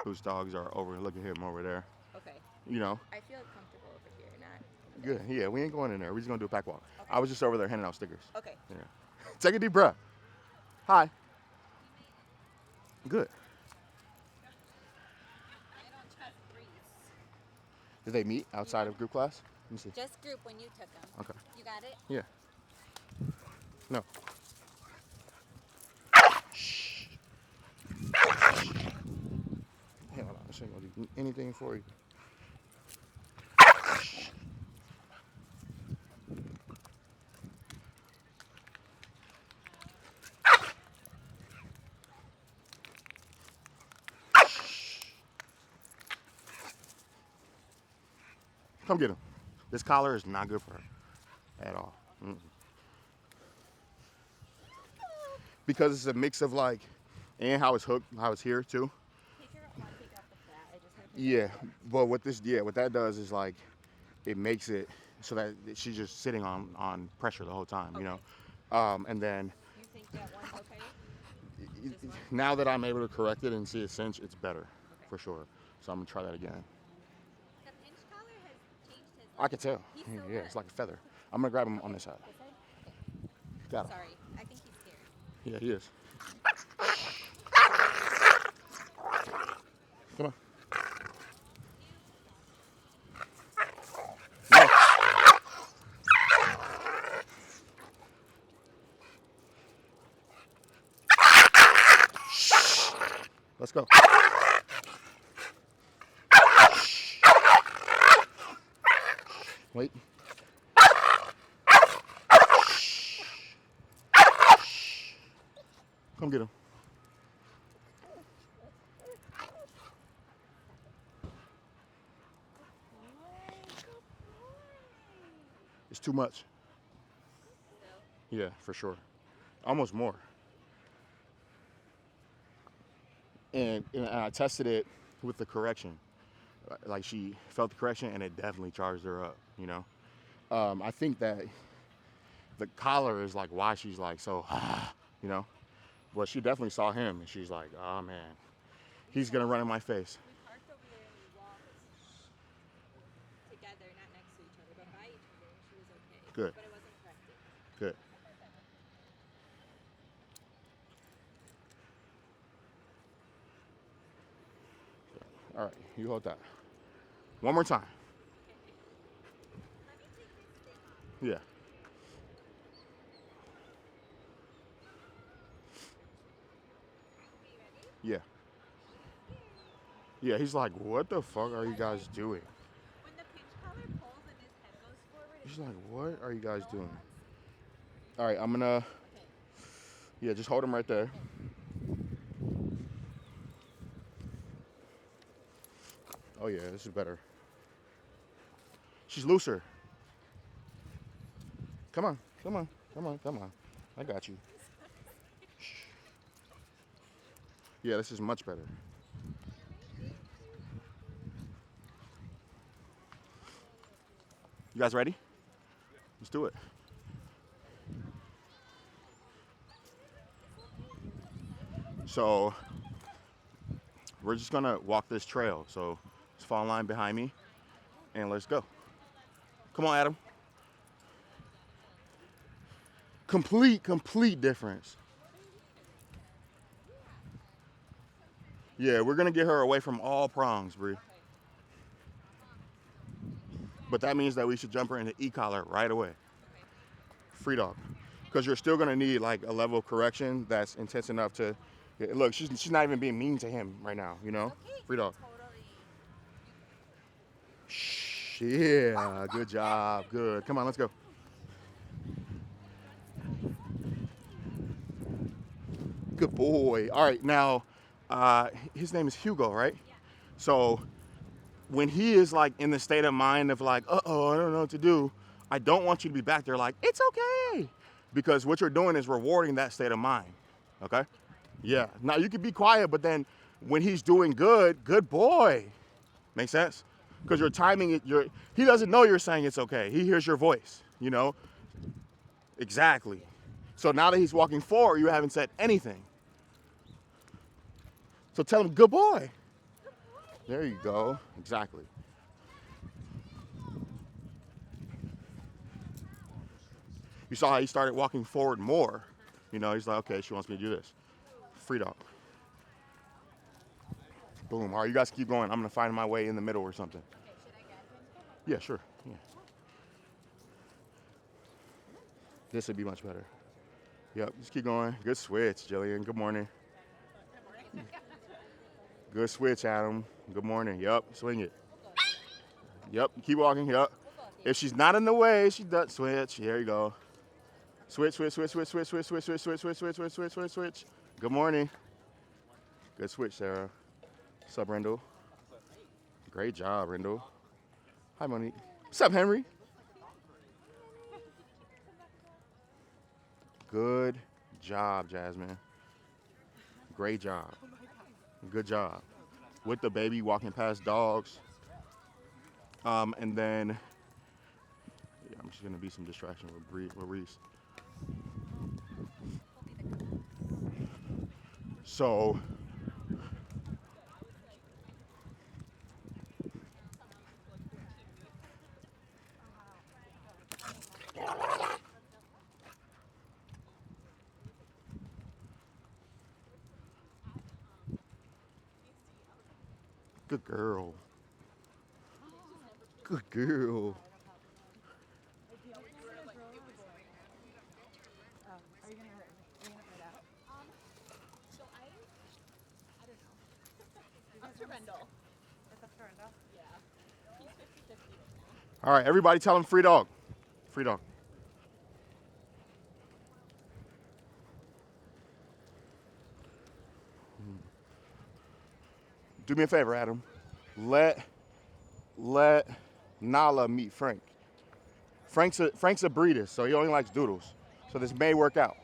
whose dogs are overlooking him over there. Okay. You know. I feel comfortable over here, not Good. Yeah, we ain't going in there. We're just gonna do a pack walk. okay. I was just over there handing out stickers. Okay. Yeah. Take a deep breath. Hi. Good. I don't trust Reese. Did they meet outside of group class? Let me see. Just group when you took them. Okay. You got it? Yeah. No. Shh. Hey, hold on. This ain't gonna do anything for you. Come get him. This collar is not good for her at all. Mm-mm. Because it's a mix of like, and how it's hooked, how it's here too. Take off the flat. I just have to Yeah, but what that does is like, it makes it so that she's just sitting on pressure the whole time, you know. And then You think that one's okay? Just one? now that I'm able to correct it and see a cinch, it's better Okay. for sure. So I'm gonna try that again. The pinch collar has changed his I can tell. He's so Yeah, good. it's like a feather. I'm gonna grab him on this side. This side? Okay. Got him. Sorry. I think he's scared. Yeah, he is. Come on. No. Let's go. Wait. Come get him. It's too much. Yeah, for sure. Almost more. And I tested it with the correction. Like she felt the correction and it definitely charged her up, you know. I think that the collar is like why she's like so, you know. But she definitely saw him and she's like, oh man, he's gonna run in my face. We parked over there and we walked together, not next to each other, but by each other, and she was okay. Good. But it wasn't corrected. Good. All right, you hold that. One more time. Let me take this thing off. Yeah. Are you ready? Yeah. Yeah, he's like, what the fuck are you guys doing? When the pinch collar pulls and his head goes forward, He's like, what are you guys doing? All right, I'm gonna, okay. yeah, just hold him right there. Oh yeah, this is better. She's looser. Come on, come on, come on, come on. I got you. Shh. Yeah, this is much better. You guys ready? Let's do it. So we're just gonna walk this trail. So just fall in line behind me and let's go. Come on, Adam. Complete difference. Yeah, we're gonna get her away from all prongs, Bree. But that means that we should jump her into e-collar right away. Free dog. Because you're still gonna need like a level of correction that's intense enough to, yeah, look, she's not even being mean to him right now, you know? Okay. Free dog. Totally. Shh, yeah, good job, good. Come on, let's go. Good boy. All right, now, his name is Hugo, right? Yeah. So when he is like in the state of mind of like, uh-oh, I don't know what to do, I don't want you to be back there like, it's okay. Because what you're doing is rewarding that state of mind, okay? Yeah, now you can be quiet, but then when he's doing good, good boy. Make sense? Because you're timing it, he doesn't know you're saying it's okay. He hears your voice, you know? Exactly. So now that he's walking forward, you haven't said anything. So tell him, good boy. There you go. Exactly. You saw how he started walking forward more. You know, he's like, okay, she wants me to do this. Free dog. Boom. All right, you guys keep going. I'm going to find my way in the middle or something. Okay, should I get him? Yeah, sure. Yeah. This would be much better. Yep, just keep going. Good switch, Jillian. Good morning. Good switch, Adam. Good morning. Yep, swing it. Yep, keep walking. Yep. If she's not in the way, she does switch. There you go. Switch, switch, switch, switch, switch, switch, switch, switch, switch, switch, switch, switch, switch, switch, switch. Good morning. Good switch, Sarah. What's up, Rendell? Great job, Rendell. Hi, Monique. What's up, Henry? Good job, Jasmine. Great job. Good job. With the baby walking past dogs. And then, yeah, I'm just going to be some distraction with Reese. So, good girl. Good girl. So I don't know. Up to Rendell. It's up to Rendell? Yeah. He's 50-50 right now. All right, everybody tell him free dog. Free dog. Do me a favor, Adam. Let Nala meet Frank. Frank's a breeder, so he only likes doodles. So this may work out.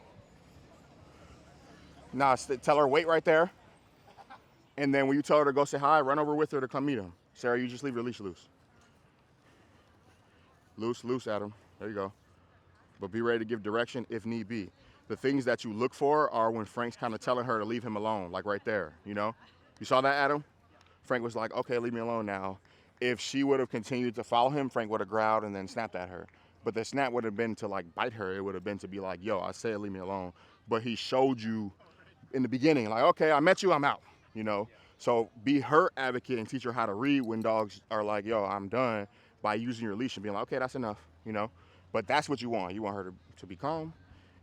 Now tell her wait right there. And then when you tell her to go say hi, run over with her to come meet him. Sarah, you just leave your leash loose. Loose, Adam. There you go. But be ready to give direction if need be. The things that you look for are when Frank's kind of telling her to leave him alone, like right there, you know? You saw that, Adam? Frank was like, okay, leave me alone now. If she would have continued to follow him, Frank would have growled and then snapped at her. But the snap would have been to like bite her. It would have been to be like, yo, I said leave me alone. But he showed you in the beginning, like, okay, I met you, I'm out, you know? So be her advocate and teach her how to read when dogs are like, yo, I'm done, by using your leash and being like, okay, that's enough, you know? But that's what you want. You want her to be calm,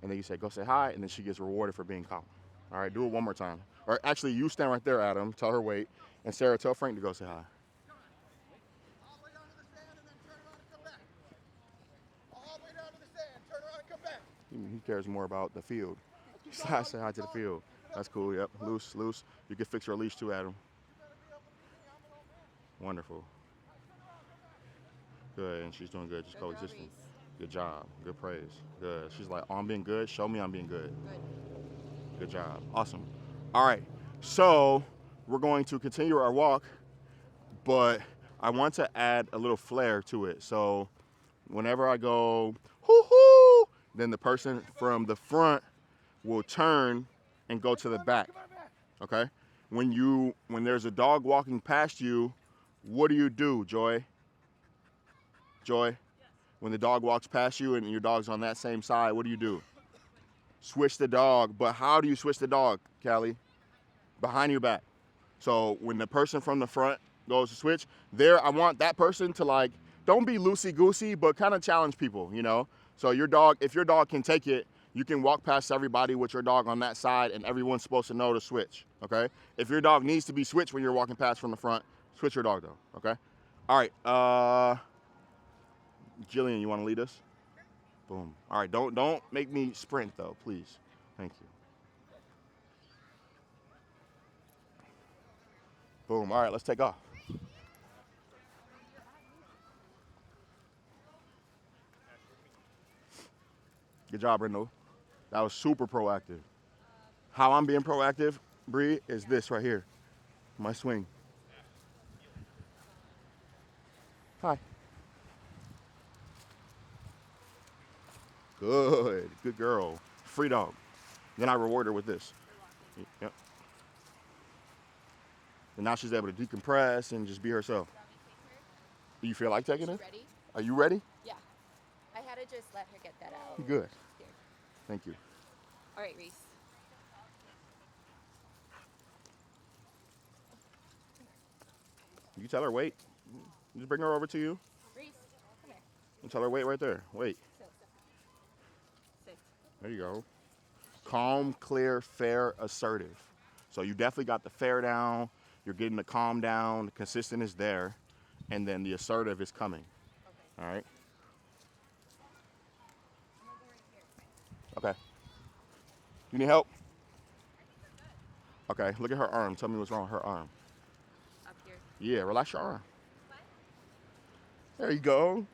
and then you say, go say hi, and then she gets rewarded for being calm. All right, do it one more time. Or actually, you stand right there, Adam, tell her wait, and Sarah, tell Frank to go say hi. All the way down to the sand and then turn around and come back. All the way down to the sand, turn around and come back. He cares more about the field. Say hi to the field. That's cool, yep. Loose. You can fix her leash too, Adam. Wonderful. Good, and she's doing good, just coexisting. Good job, good praise, good. She's like, oh, I'm being good, show me I'm being good. Good job, awesome. All right, so we're going to continue our walk, but I want to add a little flair to it. So whenever I go, hoo-hoo, then the person from the front will turn and go to the back, okay? When there's a dog walking past you, what do, Joy? Joy? When the dog walks past you and your dog's on that same side, what do? Switch the dog. But how do you switch the dog, Callie? Behind your back. So when the person from the front goes to switch, I want that person to like, don't be loosey-goosey, but kind of challenge people, you know? So if your dog can take it, you can walk past everybody with your dog on that side and everyone's supposed to know to switch, okay? If your dog needs to be switched when you're walking past from the front, switch your dog though, okay? All right, Jillian, you want to lead us? Boom. All right, don't make me sprint though, please. Thank you. Boom. All right, let's take off. Good job, Rendell. That was super proactive. How I'm being proactive, Bree, is this right here. My swing. Hi. Good girl. Free dog. Then I reward her with this. Yep. And now she's able to decompress and just be herself. Do you feel like taking it? Ready? Are you ready? Yeah. I had to just let her get that out. Good. Here. Thank you. All right, Reese. You tell her wait. Just bring her over to you Reese, come here. and tell her wait right there. Wait. Sit. Sit. There you go. Calm, clear, fair, assertive. So you definitely got the fair down. You're getting the calm down. The consistent is there. And then the assertive is coming. Okay. All right? I'm gonna go right here. Okay. You need help? Okay, look at her arm. Tell me what's wrong with her arm. Up here. Yeah, relax your arm. There you go.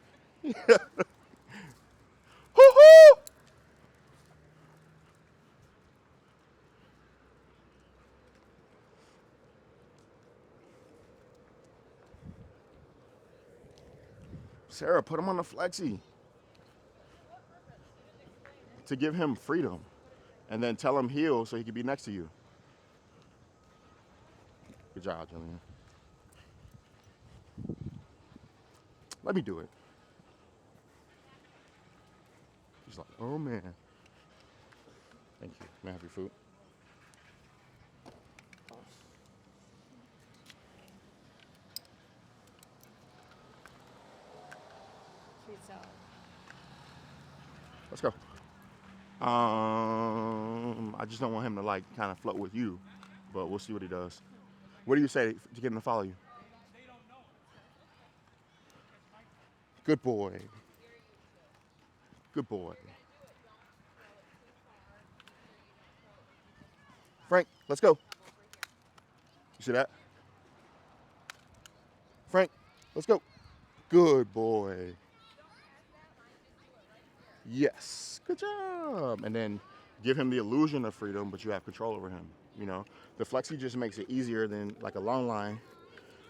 Hoo-hoo! Sarah, put him on the flexi. To give him freedom. And then tell him heel so he can be next to you. Good job, Jillian. Let me do it. She's like, oh man. Thank you. May I have your food? Treats out. Let's go. I just don't want him to like kind of float with you, but we'll see what he does. What do you say to get him to follow you? Good boy. Good boy. Frank, let's go. You see that? Frank, let's go. Good boy. Yes. Good job. And then give him the illusion of freedom, but you have control over him. You know, the flexi just makes it easier than like a long line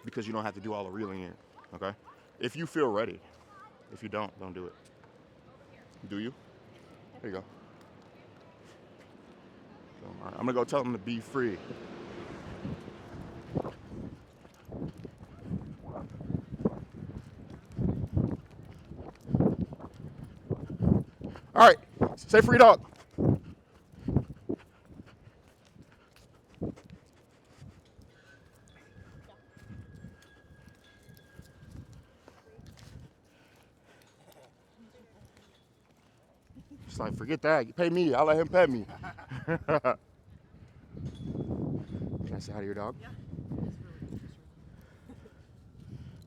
because you don't have to do all the reeling in. Okay? If you feel ready. If you don't do it. Do you? There you go. So, all right, I'm gonna go tell him to be free. All right, say free dog. It's like, forget that. You pay me. I'll let him pay me. Can I say hi to your dog? Yeah.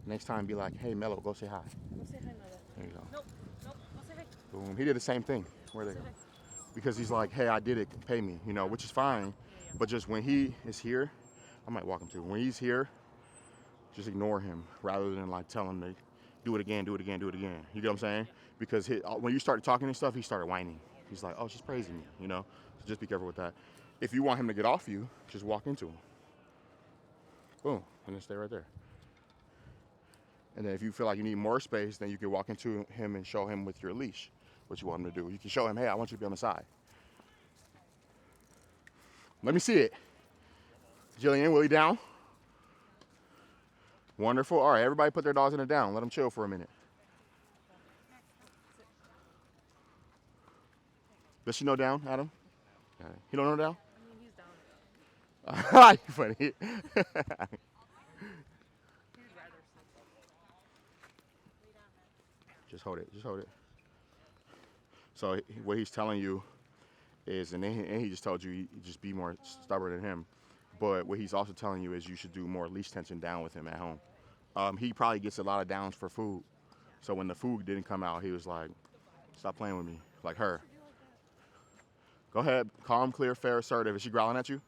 Next time, be like, hey, Mello, go say hi. Go say hi, Mother. There you go. Nope. Nope. Go say hi. Boom. He did the same thing. Where they go? Because he's like, hey, I did it. Pay me. You know, which is fine. But just when he is here, I might walk him too. When he's here, just ignore him rather than like tell him to do it again, do it again, do it again. You get what I'm saying? Because when you started talking and stuff, he started whining. He's like, oh, she's praising me, you know? So just be careful with that. If you want him to get off you, just walk into him. Boom, and then stay right there. And then if you feel like you need more space, then you can walk into him and show him with your leash what you want him to do. You can show him, hey, I want you to be on the side. Let me see it. Jillian, Willie down. Wonderful. All right, everybody put their dogs in the down. Let them chill for a minute. Does she know down, Adam? He don't know down? I mean, he's down. You funny. Just hold it. Just hold it. So what he's telling you is, and he just told you, just be more stubborn than him. But what he's also telling you is you should do more leash tension down with him at home. He probably gets a lot of downs for food. So when the food didn't come out, he was like, stop playing with me, like her. Go ahead, calm, clear, fair, assertive. Is she growling at you?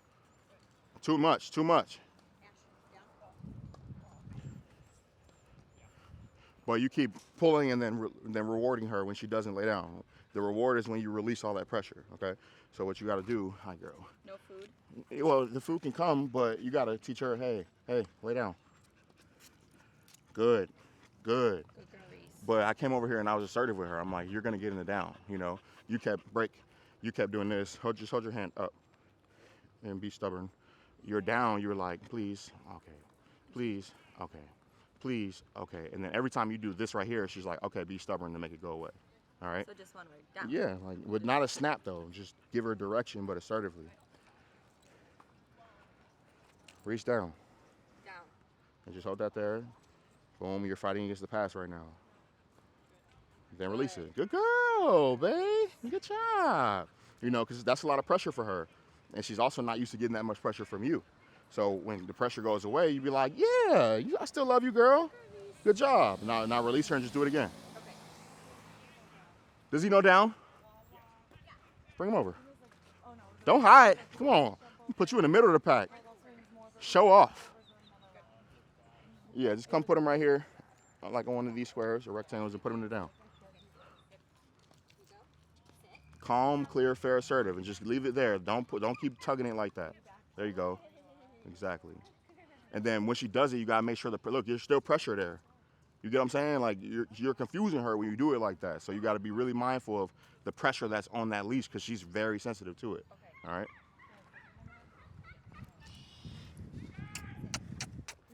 Too much, too much. But you keep pulling and then rewarding her when she doesn't lay down. The reward is when you release all that pressure, okay? So what you gotta do, hi girl. No food? Well, the food can come, but you gotta teach her, hey, lay down. Good, good. Good girl, Reese. But I came over here and I was assertive with her. I'm like, you're gonna get in the down, you know? You kept doing this. Just hold your hand up and be stubborn. you're down, you're like, please, okay, please, okay, please, okay. And then every time you do this right here, she's like, okay, be stubborn to make it go away. All right? So just one word. Down. Yeah, like with not a snap though. Just give her direction, but assertively. Reach down Down. and just hold that there. Boom, you're fighting against the pass right now. Then release it. Good girl, babe. Good job. You know, because that's a lot of pressure for her. And she's also not used to getting that much pressure from you. So when the pressure goes away, you be like, yeah, I still love you, girl. Good job. Now release her and just do it again. Okay. Does he know down? Bring him over. Don't hide. Come on. Put you in the middle of the pack. Show off. Yeah, just come put him right here, like on one of these squares or rectangles, and put him down. Calm, clear, fair, assertive, and just leave it there. Don't keep tugging it like that. There you go. Exactly. And then when she does it, you gotta make sure look, there's still pressure there. You get what I'm saying? Like you're confusing her when you do it like that. So you got to be really mindful of the pressure that's on that leash because she's very sensitive to it. Okay. All right.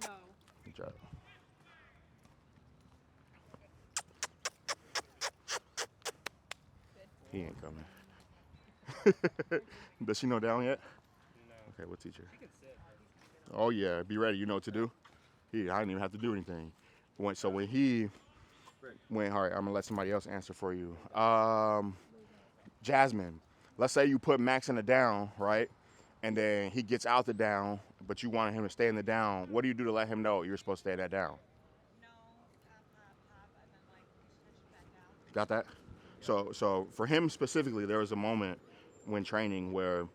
No. Good job. He ain't coming. Does she know down yet? No. Okay, what teacher? She can sit. Oh yeah, be ready. You know what to do. I didn't even have to do anything. So when he went, all right, I'm gonna let somebody else answer for you. Jasmine, let's say you put Max in the down, right? And then he gets out the down, but you wanted him to stay in the down. What do you do to let him know you're supposed to stay in that down? No. Pop, and then like push back down. Got that? So for him specifically, there was a moment when training where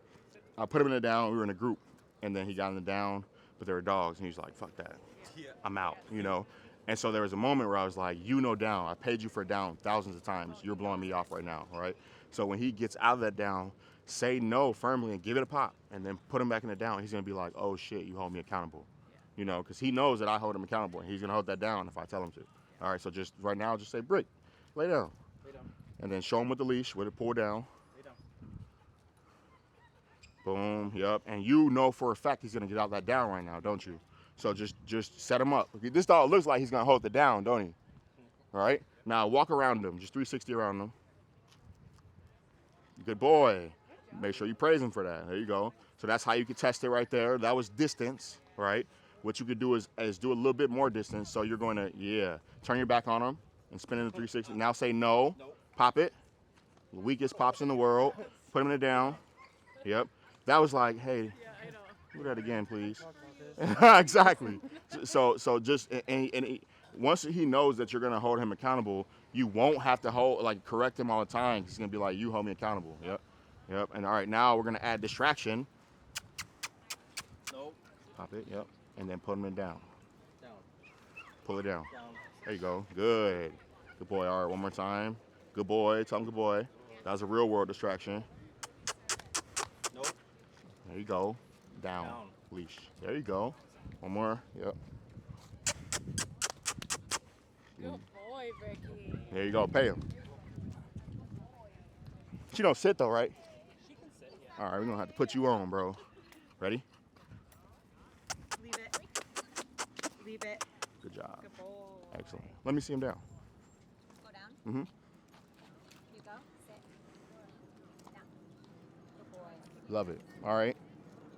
I put him in the down. We were in a group, and then he got in the down, but there were dogs, and he was like, "Fuck that, I'm out," you know. And so there was a moment where I was like, "You know, down. I paid you for a down thousands of times. You're blowing me off right now, all right?" So when he gets out of that down, say no firmly and give it a pop, and then put him back in the down. He's gonna be like, "Oh shit, you hold me accountable," you know, because he knows that I hold him accountable, and he's gonna hold that down if I tell him to. All right, so just right now, just say, "Brick, lay down." Lay down. And then show him with the leash, with it pulled down. Lay down. Boom, yep. And you know for a fact he's gonna get out that down right now, don't you? So just set him up. This dog looks like he's gonna hold it down, don't he? All right. Now walk around him, just 360 around him. Good boy. Make sure you praise him for that. There you go. So that's how you can test it right there. That was distance, right? What you could do is do a little bit more distance. So you're going to, turn your back on him and spin in the 360. Now say no. Nope. Pop it. The weakest pops in the world. Put him in the down. Yep. That was like, hey, do that again, please. Exactly. So just once he knows that you're gonna hold him accountable, you won't have to correct him all the time. He's gonna be like, you hold me accountable. Yep. And all right, now we're gonna add distraction. Nope. Pop it. Yep. And then put him in down. Down. Pull it down. Down. There you go. Good. Good boy. All right, one more time. Good boy. Tell him good boy. That was a real world distraction. Nope. There you go. Down. Leash. There you go. One more. Yep. Good boy, Ricky. There you go. Pay him. She don't sit though, right? She can sit. Yeah. All right, we're gonna have to put you on, bro. Ready? Leave it. Leave it. Good job. Good boy. Excellent. Let me see him down. Go down. Mm-hmm. You go. Sit. Down. Good boy. Love it. All right.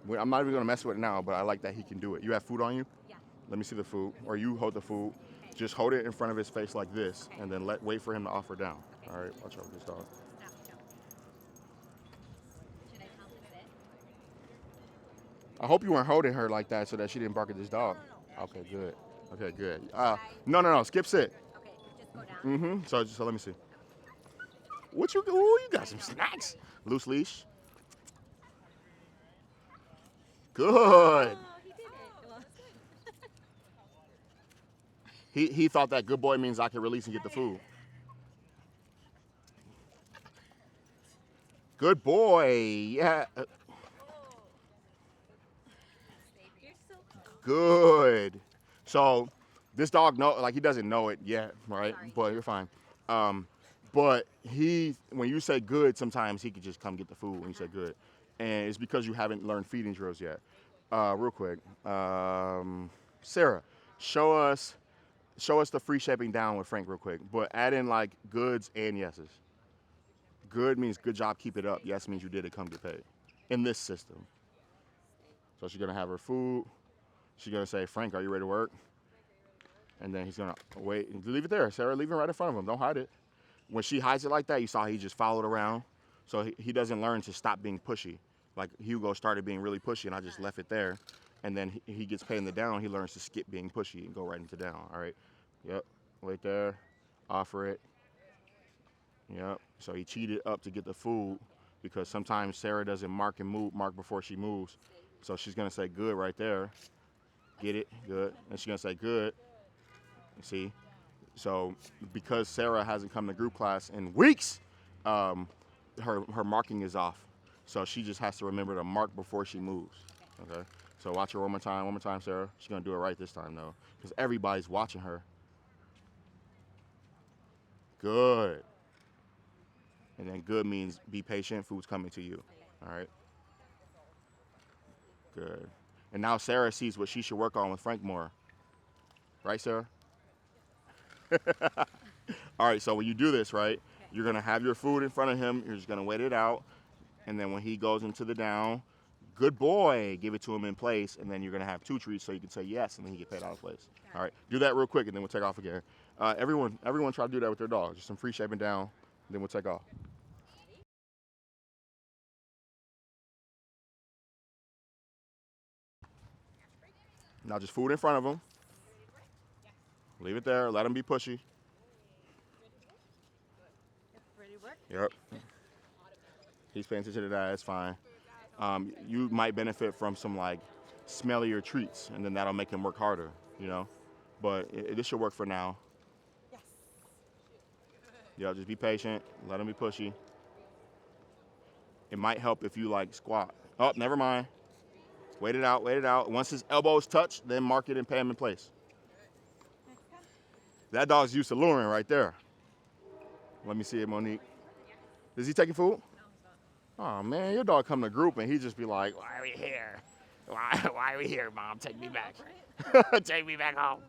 I'm not even gonna mess with it now, but I like that he can do it. You have food on you? Yeah. Let me see the food, or you hold the food. Just hold it in front of his face like this, and then wait for him to offer down. All right. Watch out for this dog. Stop. No. Should I tell him to sit? I hope you weren't holding her like that so that she didn't bark at this dog. No. Okay, good. Okay, good. No. Skip sit. Okay. Just go down. Mm-hmm. So let me see. What you? Ooh, you got some snacks. Loose leash. Good. Oh, he did it. Well, He thought that good boy means I can release and get the food. Good boy. Yeah. You're so Good. So this dog he doesn't know it yet, right? Sorry. But you're fine. But when you say good, sometimes he could just come get the food when you say good. And it's because you haven't learned feeding drills yet. Real quick. Sarah, show us the free shaping down with Frank real quick, but add in like goods and yeses. Good means good job, keep it up. Yes means you did it, come get paid. In this system. So she's gonna have her food. She's gonna say, Frank, are you ready to work? And then he's gonna wait and leave it there. Sarah, leave it right in front of him. Don't hide it. When she hides it like that, you saw he just followed around. So he doesn't learn to stop being pushy. Like Hugo started being really pushy and I just left it there. And then he gets paid in the down, he learns to skip being pushy and go right into down. All right. Yep. Wait there. Offer it. Yep. So he cheated up to get the food because sometimes Sarah doesn't mark before she moves. So she's gonna say good right there. Get it? Good. And she's gonna say good. See? So because Sarah hasn't come to group class in weeks, her marking is off. So she just has to remember to mark before she moves. Okay? So watch her one more time, Sarah. She's gonna do it right this time though. Because everybody's watching her. Good. And then good means be patient, food's coming to you. All right? Good. And now Sarah sees what she should work on with Frank more. Right, Sarah? All right, so when you do this, right, you're going to have your food in front of him. You're just going to wait it out. And then when he goes into the down, good boy, give it to him in place. And then you're going to have 2 treats so you can say yes, and then he get paid out of place. All right, do that real quick, and then we'll take off again. Everyone try to do that with their dog. Just some free shaping down, and then we'll take off. Now just food in front of him. Leave it there. Let him be pushy. Ready to work? Yep. He's paying attention to that. It's fine. You might benefit from some like smellier treats, and then that'll make him work harder, you know. But this should work for now. Yes. Yeah, just be patient. Let him be pushy. It might help if you like squat. Oh, never mind. Wait it out. Wait it out. Once his elbows touch, then mark it and pay him in place. That dog's used to luring right there. Let me see it, Monique. Is he taking food? Oh man, your dog come to group and he just be like, "Why are we here? Why are we here, Mom? Take me back. Take me back home."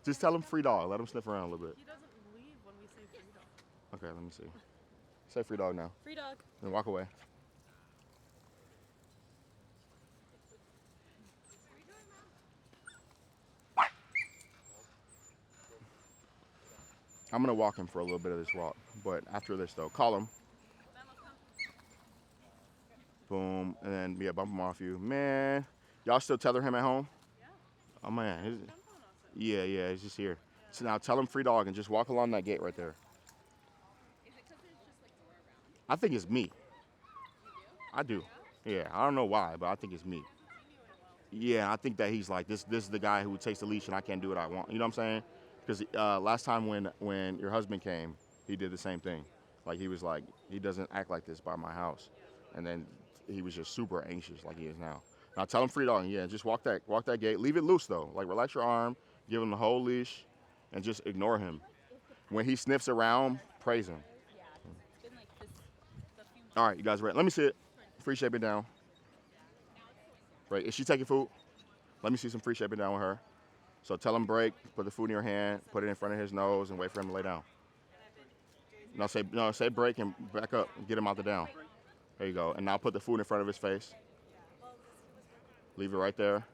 Just tell him free dog. Let him sniff around a little bit. He doesn't leave when we say free dog. Okay, let me see. Say free dog now. Free dog. Then walk away. I'm gonna walk him for a little bit of this walk, but after this though, call him. Boom, and then yeah, bump him off you. Man, y'all still tether him at home? Yeah. Oh man, yeah, he's just here. So now tell him free dog and just walk along that gate right there. Is it because there's just like more around? I think it's me. I do. Yeah, I don't know why, but I think it's me. Yeah, I think that he's like this is the guy who takes the leash and I can't do what I want. You know what I'm saying? Because last time when your husband came, he did the same thing. Like he was like, he doesn't act like this by my house. And then he was just super anxious like he is now. Now tell him free dog. Yeah, just walk that gate. Leave it loose though. Like relax your arm, give him the whole leash, and just ignore him. When he sniffs around, praise him. Yeah. It's been like this the few months. All right, you guys ready? Let me see it. Free shaping down. Right, is she taking food? Let me see some free shaping down with her. So tell him break, put the food in your hand, put it in front of his nose, and wait for him to lay down. Say break and back up and get him out the down. There you go. And now put the food in front of his face. Leave it right there.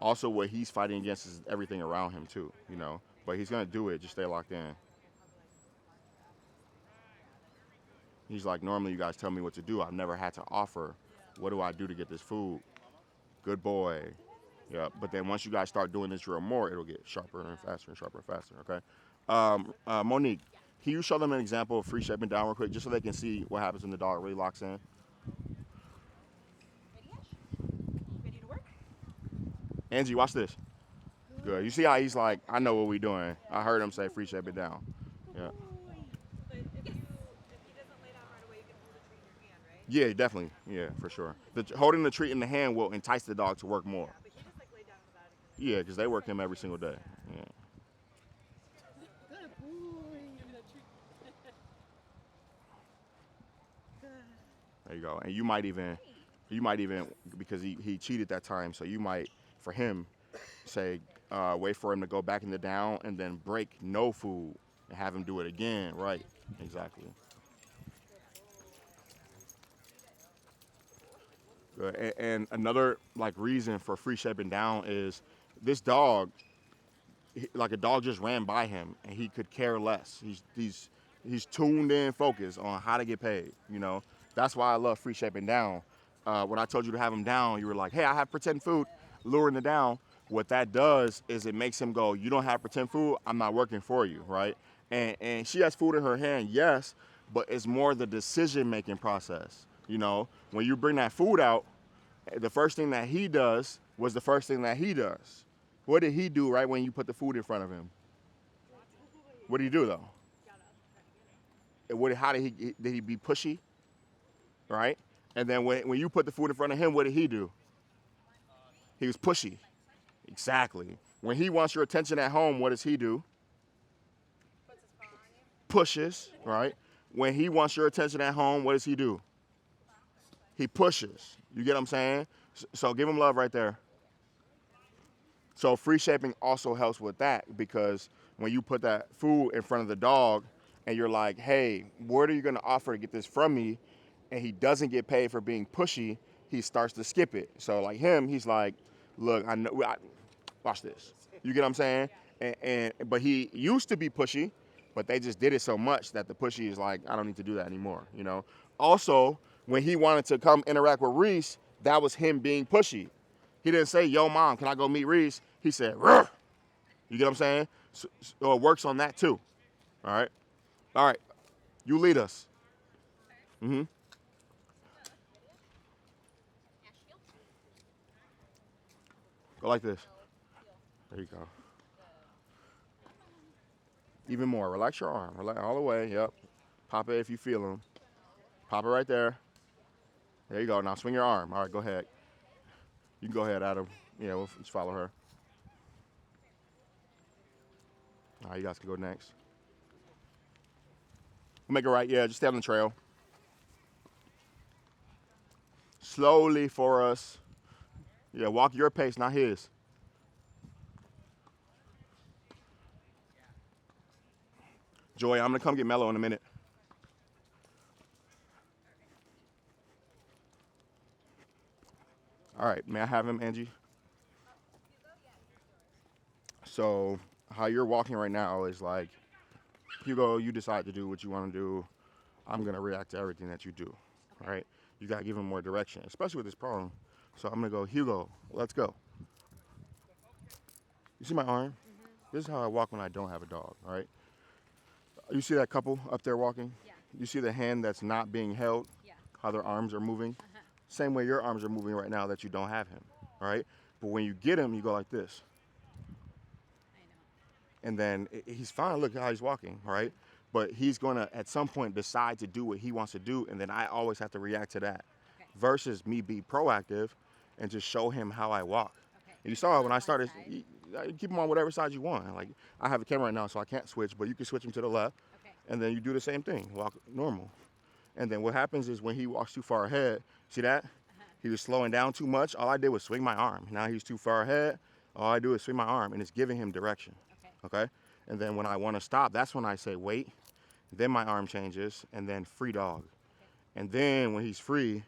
Also, what he's fighting against is everything around him too, you know. But he's gonna do it. Just stay locked in. He's like, normally you guys tell me what to do. I've never had to offer. What do I do to get this food? Good boy. Yeah, but then once you guys start doing this drill more, it'll get sharper and faster and sharper and faster, okay? Monique, can you show them an example of free shaping down real quick, just so they can see what happens when the dog really locks in? Ready to work? Angie, watch this. Good. You see how he's like, I know what we're doing. I heard him say free shaping down. Yeah. But if he doesn't lay down right away, you can hold the treat in your hand, right? Yeah, definitely. Yeah, for sure. Holding the treat in the hand will entice the dog to work more. But he just like laid down without it. Yeah, because they work him every single day. Yeah. Good boy. Give me that treat. Good. There you go. And you might even, because he cheated that time, so you might, for him, say, wait for him to go back in the down and then break no food and have him do it again. Right. Exactly. Good. And another like reason for free shaping down is this dog, like a dog just ran by him and he could care less. He's tuned in, focused on how to get paid. You know, that's why I love free shaping down. When I told you to have him down, you were like, hey, I have pretend food, luring it down. What that does is it makes him go, you don't have pretend food, I'm not working for you, right? And she has food in her hand, yes, but it's more the decision making process. You know, when you bring that food out, the first thing that he does was the first thing that he does. What did he do right when you put the food in front of him? What did he do though? How did he be pushy? Right? And then when you put the food in front of him, what did he do? He was pushy. Exactly. When he wants your attention at home, what does he do? Pushes, right? When he wants your attention at home, what does he do? He pushes. You get what I'm saying? So give him love right there. So free shaping also helps with that, because when you put that food in front of the dog and you're like, hey, what are you going to offer to get this from me? And he doesn't get paid for being pushy, he starts to skip it. So like him, he's like, look, watch this. You get what I'm saying? But he used to be pushy, but they just did it so much that the pushy is like, I don't need to do that anymore, you know? Also, when he wanted to come interact with Reese, that was him being pushy. He didn't say, yo, mom, can I go meet Reese? He said, rrr. You get what I'm saying? So it works on that too. All right? All right. You lead us. Mm-hmm. Go like this. There you go. Even more. Relax your arm. Relax all the way. Yep. Pop it if you feel them. Pop it right there. There you go. Now swing your arm. All right, go ahead. You can go ahead, Adam. Yeah, we'll just follow her. All right, you guys can go next. We'll make it right. Yeah, just stay on the trail. Slowly for us. Yeah, walk your pace, not his. Joy, I'm going to come get Mello in a minute. All right, may I have him, Angie? So how you're walking right now is like, Hugo, you decide to do what you want to do. I'm going to react to everything that you do, okay. Right? You got to give him more direction, especially with this problem. So I'm going to go, Hugo, let's go. You see my arm? Mm-hmm. This is how I walk when I don't have a dog, all right? You see that couple up there walking? Yeah. You see the hand that's not being held? Yeah. How their arms are moving? Uh-huh. Same way your arms are moving right now that you don't have him, all right? But when you get him, you go like this. I know. And then he's fine. Look how he's walking, right? But he's going to, at some point, decide to do what he wants to do, and then I always have to react to that. Okay. Versus me be proactive and just show him how I walk. Okay. And you saw when I started, you keep him on whatever side you want. Like, I have a camera right now, so I can't switch, but you can switch him to the left. Okay. And then you do the same thing, walk normal. And then what happens is when he walks too far ahead, see that? Uh-huh. He was slowing down too much. All I did was swing my arm. Now he's too far ahead. All I do is swing my arm, and it's giving him direction. Okay? And then when I want to stop, that's when I say wait. Then my arm changes, and then free dog. Okay. And then when he's free,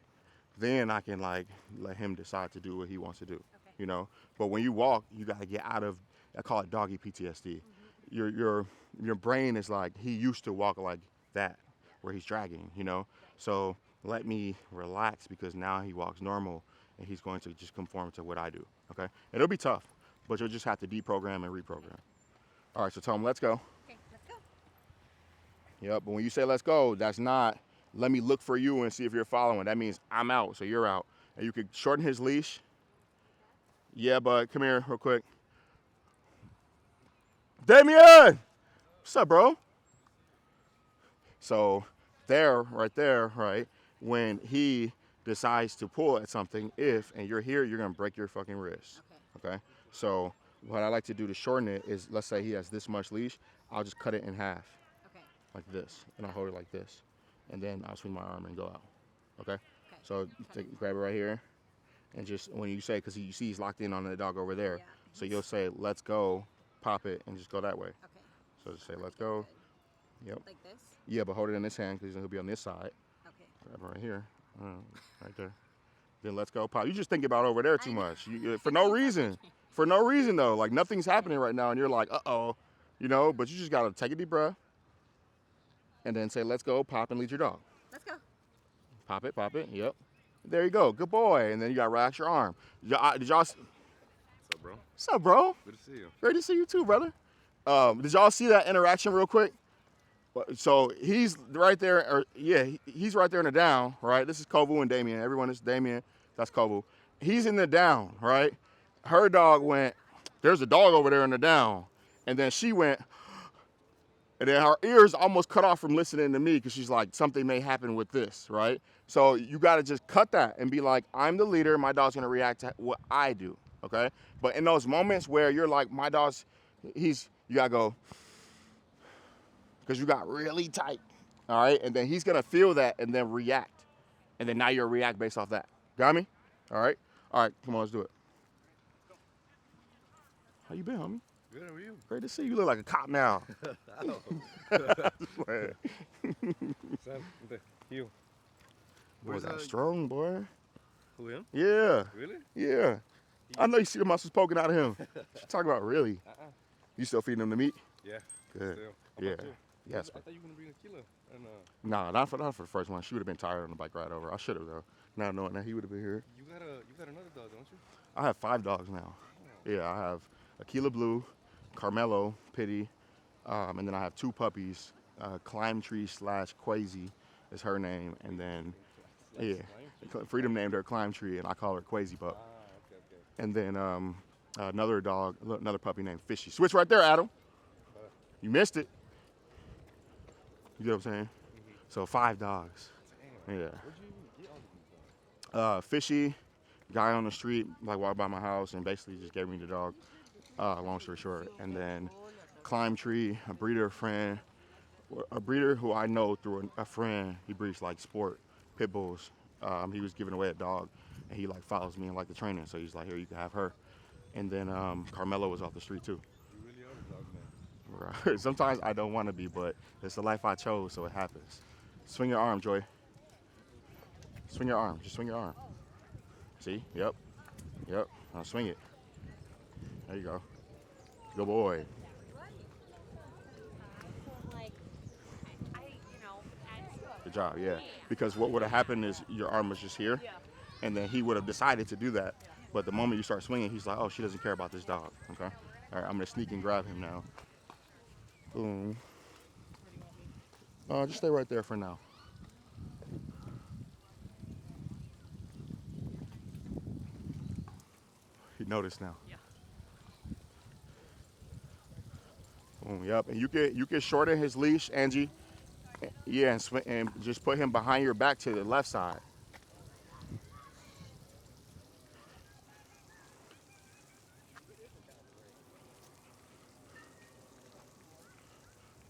then I can like let him decide to do what he wants to do. Okay. You know. But when you walk, you got to get out of. I call it doggy PTSD. Mm-hmm. Your brain is like he used to walk like that, where he's dragging. You know. Yeah. So let me relax because now he walks normal, and he's going to just conform to what I do. Okay. It'll be tough, but you'll just have to deprogram and reprogram. All right, so tell him, let's go. Okay, let's go. Yep, but when you say let's go, that's not let me look for you and see if you're following. That means I'm out, so you're out. And you could shorten his leash. Yeah, bud, come here real quick. Damien! What's up, bro? So right there, right, when he decides to pull at something, and you're here, you're going to break your fucking wrist. Okay? So what I like to do to shorten it is, let's say he has this much leash, I'll just cut it in half. Okay. Like this, and I'll hold it like this. And then I'll swing my arm and go out. Okay. Okay. So grab it right here, and just when you say, because you see he's locked in on the dog over there, Yeah. so you'll say let's go, pop it, and just go that way. Okay. So just say let's Okay, go. good. Yep. Like this? Yeah, but hold it in this hand because he'll be on this side. Okay. Grab it right here, right there. Then let's go, pop. You just think about over there too I know. much. For no reason. For no reason though. Like nothing's happening right now, and you're like, uh-oh, you know. But you just gotta take a deep breath, and then say let's go, pop, and lead your dog. Let's go. Pop it, pop it. Yep. There you go. Good boy. And then you got to relax your arm. Did y'all? What's up, bro? What's up, bro? Good to see you. Great to see you too, brother. Did y'all see that interaction real quick? So he's right there. He's right there in the down, right? This is Kovu and Damien. Everyone, this is Damien. That's Kovu. He's in the down, right? Her dog went, there's a dog over there in the down. And then she went, and then her ears almost cut off from listening to me because she's like, something may happen with this, right? So you got to just cut that and be like, I'm the leader. My dog's going to react to what I do, okay? But in those moments where you're like, my dog's, you got to go, because you got really tight, all right? And then he's going to feel that and then react. And then now you'll react based off that. Got me? All right? All right, come on, let's do it. How you been, homie? Good, how are you? Great to see you. You look like a cop now. You. Boy, that strong, boy. Who, him? Yeah. Really? Yeah. I know you see the muscles poking out of him. What you talking about, really? You still feeding him the meat? Yeah. Good. Still. Yeah. About you? Yes. I thought you were going to bring a killer. And, Nah, not for the first one. She would have been tired on the bike ride over. I should have, though. Now knowing that he would have been here. you got another dog, don't you? I have 5 dogs now. Yeah, I have Aquila Blue, Carmelo, Pity, and then I have 2 puppies. Climb Tree / Quasi is her name, and then Freedom named her Climb Tree, and I call her Quasi Pup. Okay. And then another puppy named Fishy. Switch right there, Adam. You missed it. You get what I'm saying? So 5 dogs. Yeah. Where'd you even get all these dogs? Fishy, guy on the street, like walked by my house and basically just gave me the dog. Long story short. And then Climb Tree, a breeder friend, a breeder who I know through a friend. He breeds like sport pit bulls. He was giving away a dog, and he like follows me and like the training. So he's like, here, you can have her. And then Carmelo was off the street too. You really are the dog man. Right. Sometimes I don't want to be, but it's the life I chose, so it happens. Swing your arm, Joy. Swing your arm. Just swing your arm. See? Yep. Now swing it. There you go. Good boy. Good job, yeah. Because what would have happened is your arm was just here, and then he would have decided to do that. But the moment you start swinging, he's like, oh, she doesn't care about this dog, okay? All right, I'm going to sneak and grab him now. Boom. Just stay right there for now. He noticed now. Yeah. Boom, yep, and you can shorten his leash, Angie. Yeah, and just put him behind your back to the left side.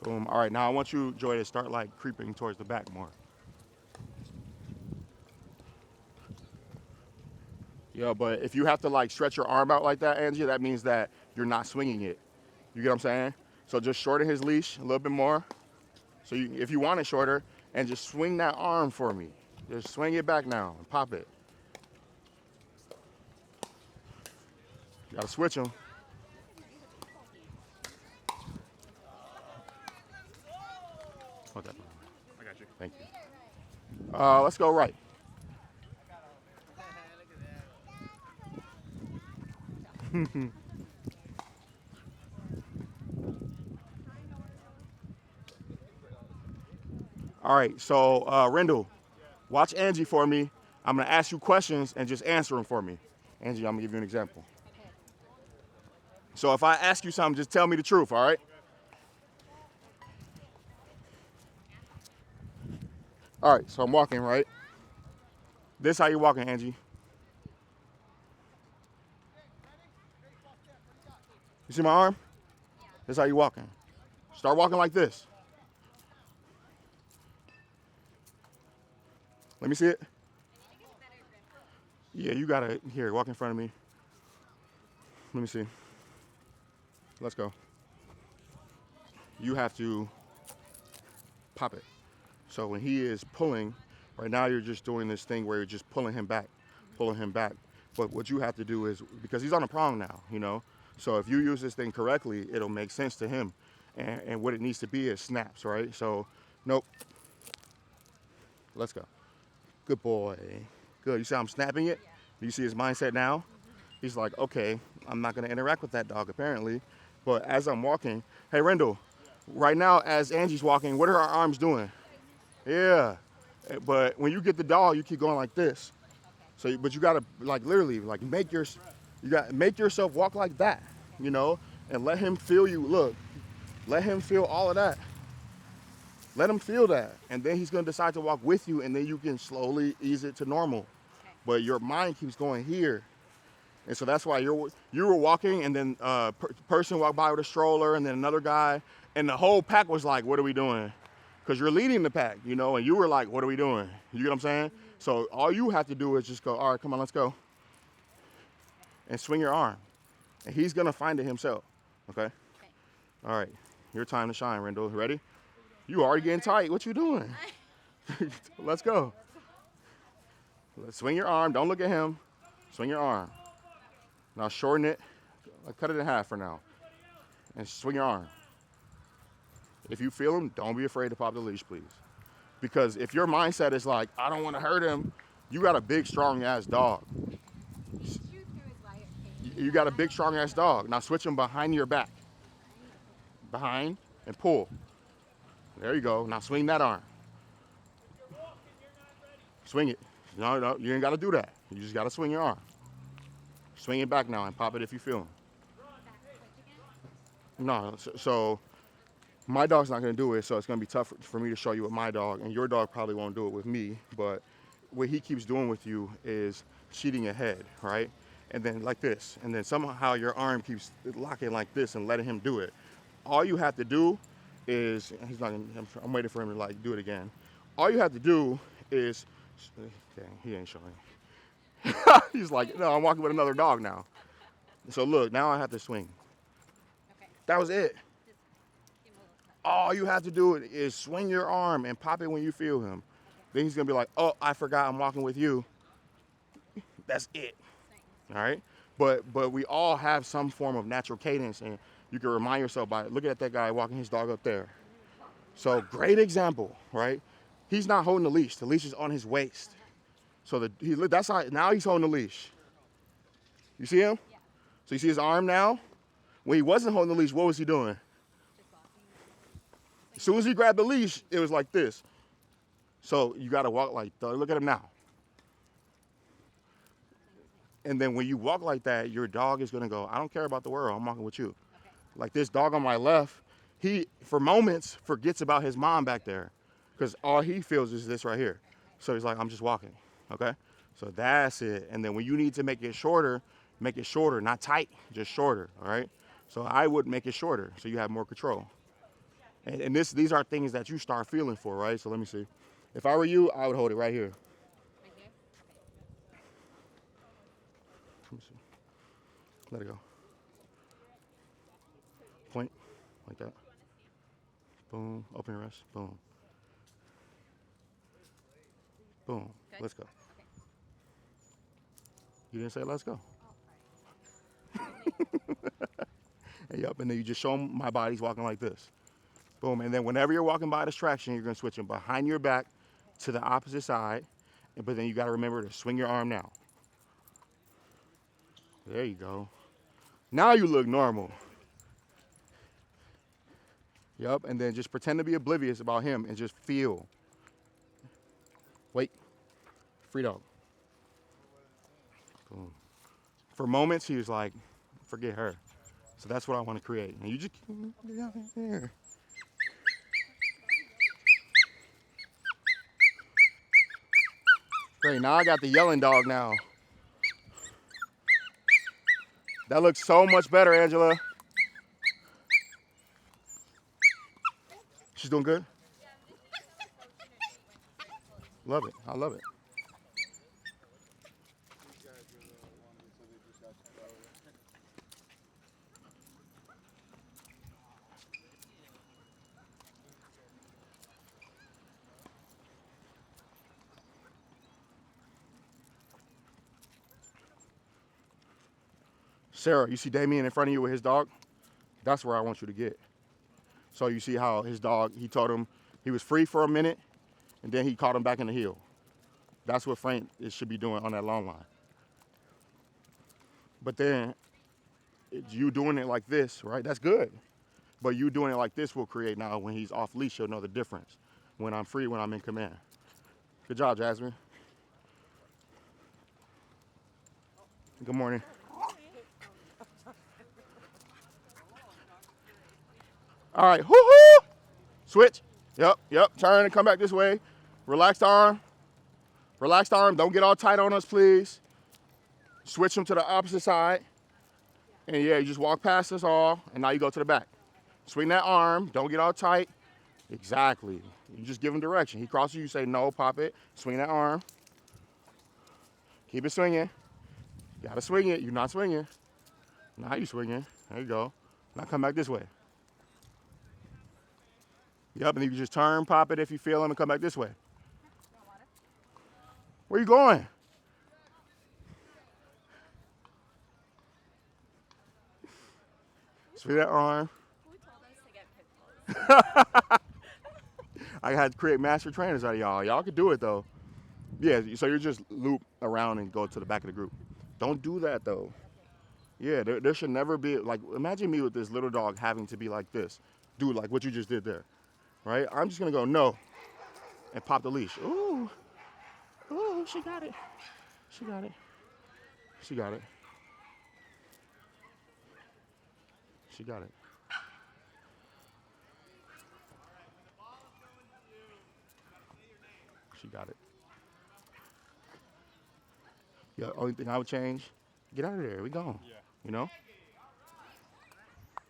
Boom. All right, now I want you, Joy, to start like creeping towards the back more. Yeah, but if you have to like stretch your arm out like that, Angie, that means that you're not swinging it. You get what I'm saying? So just shorten his leash a little bit more. So if you want it shorter, and just swing that arm for me. Just swing it back now and pop it. You gotta switch him. Okay. I got you. Thank you. Let's go right. All right, so Rendell, watch Angie for me. I'm gonna ask you questions and just answer them for me. Angie, I'm gonna give you an example. So if I ask you something, just tell me the truth, all right? All right, so I'm walking, right? This how you walking, Angie. You see my arm? This how you walking. Start walking like this. Let me see it. Yeah, you gotta, here, walk in front of me. Let me see. Let's go. You have to pop it. So when he is pulling, right now you're just doing this thing where you're just pulling him back. But what you have to do is, because he's on a prong now, you know, so if you use this thing correctly, it'll make sense to him. And what it needs to be is snaps, right? So, nope. Let's go. Good boy. Good. You see how I'm snapping it? Do you see his mindset now? He's like, okay, I'm not going to interact with that dog apparently. But as I'm walking, hey, Rendell, right now as Angie's walking, what are her arms doing? Yeah. But when you get the dog, you keep going like this. So, but you got to like literally like make yourself walk like that, you know, and let him feel you. Look, let him feel all of that. Let him feel that. And then he's going to decide to walk with you, and then you can slowly ease it to normal. But your mind keeps going here. And so that's why you were walking, and then a person walked by with a stroller, and then another guy, and the whole pack was like, what are we doing? Because you're leading the pack, you know, and you were like, what are we doing? You get what I'm saying? So all you have to do is just go, all right, come on, let's go. And swing your arm. And he's going to find it himself, okay? All right, your time to shine, Rendell. Ready? You already getting tight. What you doing? Let's go. Let's swing your arm. Don't look at him. Swing your arm. Now shorten it. Cut it in half for now. And swing your arm. If you feel him, don't be afraid to pop the leash, please. Because if your mindset is like, I don't want to hurt him, you got a big, strong-ass dog. You got a big, strong-ass dog. Now switch him behind your back. Behind and pull. There you go. Now swing that arm. Swing it. No, you ain't got to do that. You just got to swing your arm. Swing it back now and pop it if you feel him. No, so my dog's not going to do it, so it's going to be tough for me to show you with my dog, and your dog probably won't do it with me, but what he keeps doing with you is cheating ahead, right? And then like this, and then somehow your arm keeps locking like this and letting him do it. All you have to do is, I'm waiting for him to like do it again. All you have to do is, dang, he ain't showing. He's like, no, I'm walking with another dog now. So look, now I have to swing. That was it. All you have to do is swing your arm and pop it when you feel him. Then he's gonna be like, oh, I forgot I'm walking with you. That's it. All right? But we all have some form of natural cadence, and you can remind yourself by looking at that guy walking his dog up there. So great example, right? He's not holding the leash. The leash is on his waist. So that's how now he's holding the leash. You see him? Yeah. So you see his arm now? When he wasn't holding the leash, what was he doing? As soon as he grabbed the leash, it was like this. So you got to walk like, look at him now. And then when you walk like that, your dog is going to go, I don't care about the world. I'm walking with you. Okay. Like this dog on my left, he, for moments, forgets about his mom back there because all he feels is this right here. So he's like, I'm just walking, okay? So that's it. And then when you need to make it shorter, not tight, just shorter, all right? So I would make it shorter so you have more control. And these are things that you start feeling for, right? So let me see. If I were you, I would hold it right here. Right here? Let me see. Let it go. Point, like that. Boom, open your wrist, boom. Boom, Good. let's go. Okay. You didn't say let's go. Oh, sorry. Yep, and then you just show them my body's walking like this. Boom, and then whenever you're walking by a distraction, you're gonna switch them behind your back to the opposite side, but then you gotta remember to swing your arm now. There you go. Now you look normal. Yep, and then just pretend to be oblivious about him and just feel. Wait, free dog. Boom. For moments, he was like, forget her. So that's what I want to create. And you just get out there. Great, now I got the yelling dog now. That looks so much better, Angela. She's doing good? Love it, I love it. Sarah, you see Damien in front of you with his dog? That's where I want you to get. So you see how his dog, he told him he was free for a minute, and then he caught him back in the heel. That's what Frank should be doing on that long line. But then you doing it like this, right? That's good. But you doing it like this will create now when he's off leash, you'll know the difference. When I'm free, when I'm in command. Good job, Jasmine. Good morning. All right, whoo-hoo! Switch. Yep. Turn and come back this way. Relaxed arm. Relaxed arm. Don't get all tight on us, please. Switch them to the opposite side. And yeah, you just walk past us all, and now you go to the back. Swing that arm. Don't get all tight. Exactly. You just give him direction. He crosses you, say no, pop it. Swing that arm. Keep it swinging. You gotta swing it. You're not swinging. Now you swinging. There you go. Now come back this way. Yep, and you can just turn, pop it if you feel him, and come back this way. Where you going? Swing that arm. Who told us to get pit bulls? I had to create master trainers out of y'all. Y'all could do it though. Yeah, so you just loop around and go to the back of the group. Don't do that though. Yeah, there should never be, like, imagine me with this little dog having to be like this. Do like what you just did there, right? I'm just gonna go no and pop the leash. Ooh, she got it. She got it. She got it. She got it. She got it. Yeah, only thing I would change, get out of there. We gone. Yeah. You know?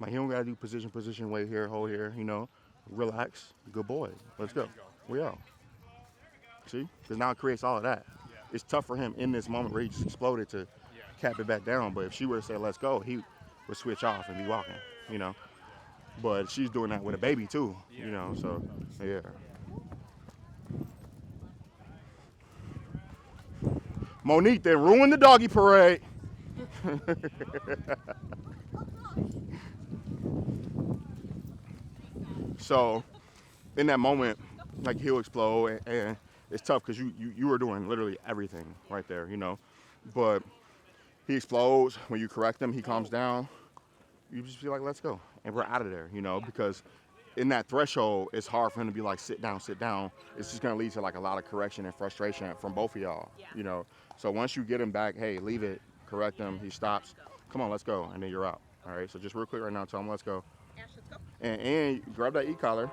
Like, he don't gotta do position, wait here, hold here, you know? Relax. Good boy. Let's go. We out. See? Because now it creates all of that. Yeah. It's tough for him in this moment where he just exploded to cap it back down. But if she were to say, let's go, he would switch off and be walking, you know? But she's doing that with a baby too, you know? So, yeah. Monique, they ruined the doggy parade. So, in that moment, like, he'll explode, and it's tough because you were doing literally everything right there, you know. But he explodes. When you correct him, he calms down. You just be like, let's go. And we're out of there, you know, because in that threshold, it's hard for him to be like, sit down, sit down. It's just going to lead to like a lot of correction and frustration from both of y'all, you know. So once you get him back, hey, leave it, correct him, he stops. Come on, let's go. And then you're out. All right, so just real quick right now, tell him, let's go. Ash, let's go. And grab that e-collar,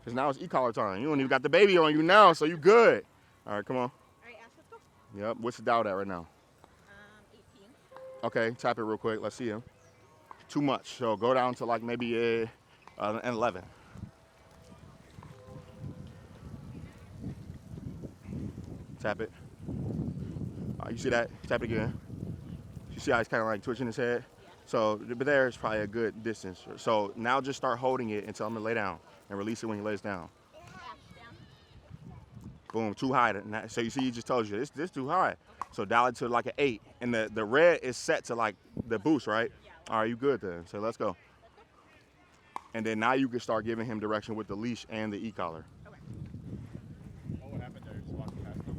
because now it's e-collar time. You don't even got the baby on you now, so you good. All right, come on. All right, Ash, let's go. Yep, what's the doubt at right now? 18. Okay, tap it real quick. Let's see him. Too much, so go down to like maybe an 11. Tap it. You see that? Tap it again. You see how he's kind of like twitching his head? So, but there's probably a good distance. So now just start holding it and tell him to lay down and release it when he lays down. Ash, down. Boom, too high. So you see, he just told you, this too high. So dial it to like an 8. And the red is set to like the boost, right? Yeah. All right, you good then. So let's go. And then now you can start giving him direction with the leash and the e-collar. Okay. Oh, what happened there? Just walking past them.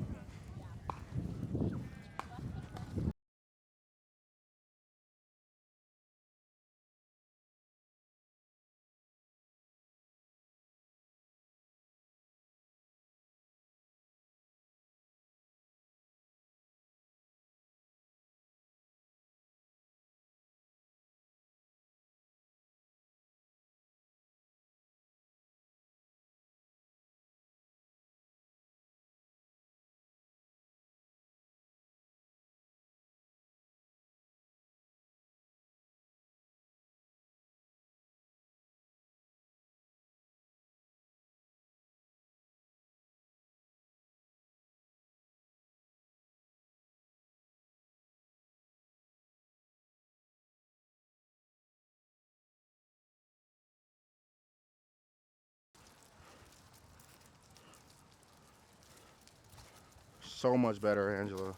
So much better, Angela.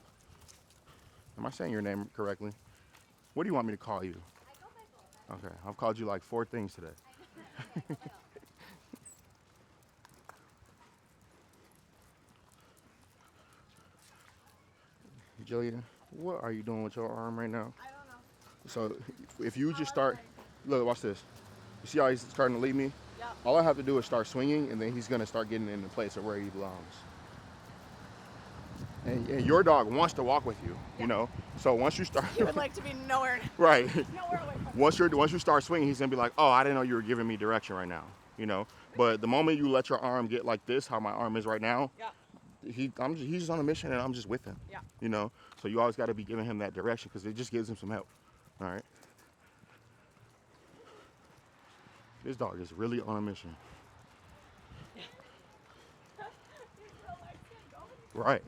Am I saying your name correctly? What do you want me to call you? Okay, I've called you like 4 things today. Jillian, what are you doing with your arm right now? I don't know. So if you just start, look, watch this. You see how he's starting to lead me? Yep. All I have to do is start swinging, and then he's gonna start getting in the place of where he belongs. And your dog wants to walk with you, you know. So once you start, He would like to be nowhere, right. nowhere away from Once you start swinging, he's gonna be like, oh, I didn't know you were giving me direction right now, you know. But the moment you let your arm get like this, how my arm is right now, Yeah. he's just on a mission, and I'm just with him. Yeah. You know. So you always got to be giving him that direction because it just gives him some help. All right. This dog is really on a mission. Right.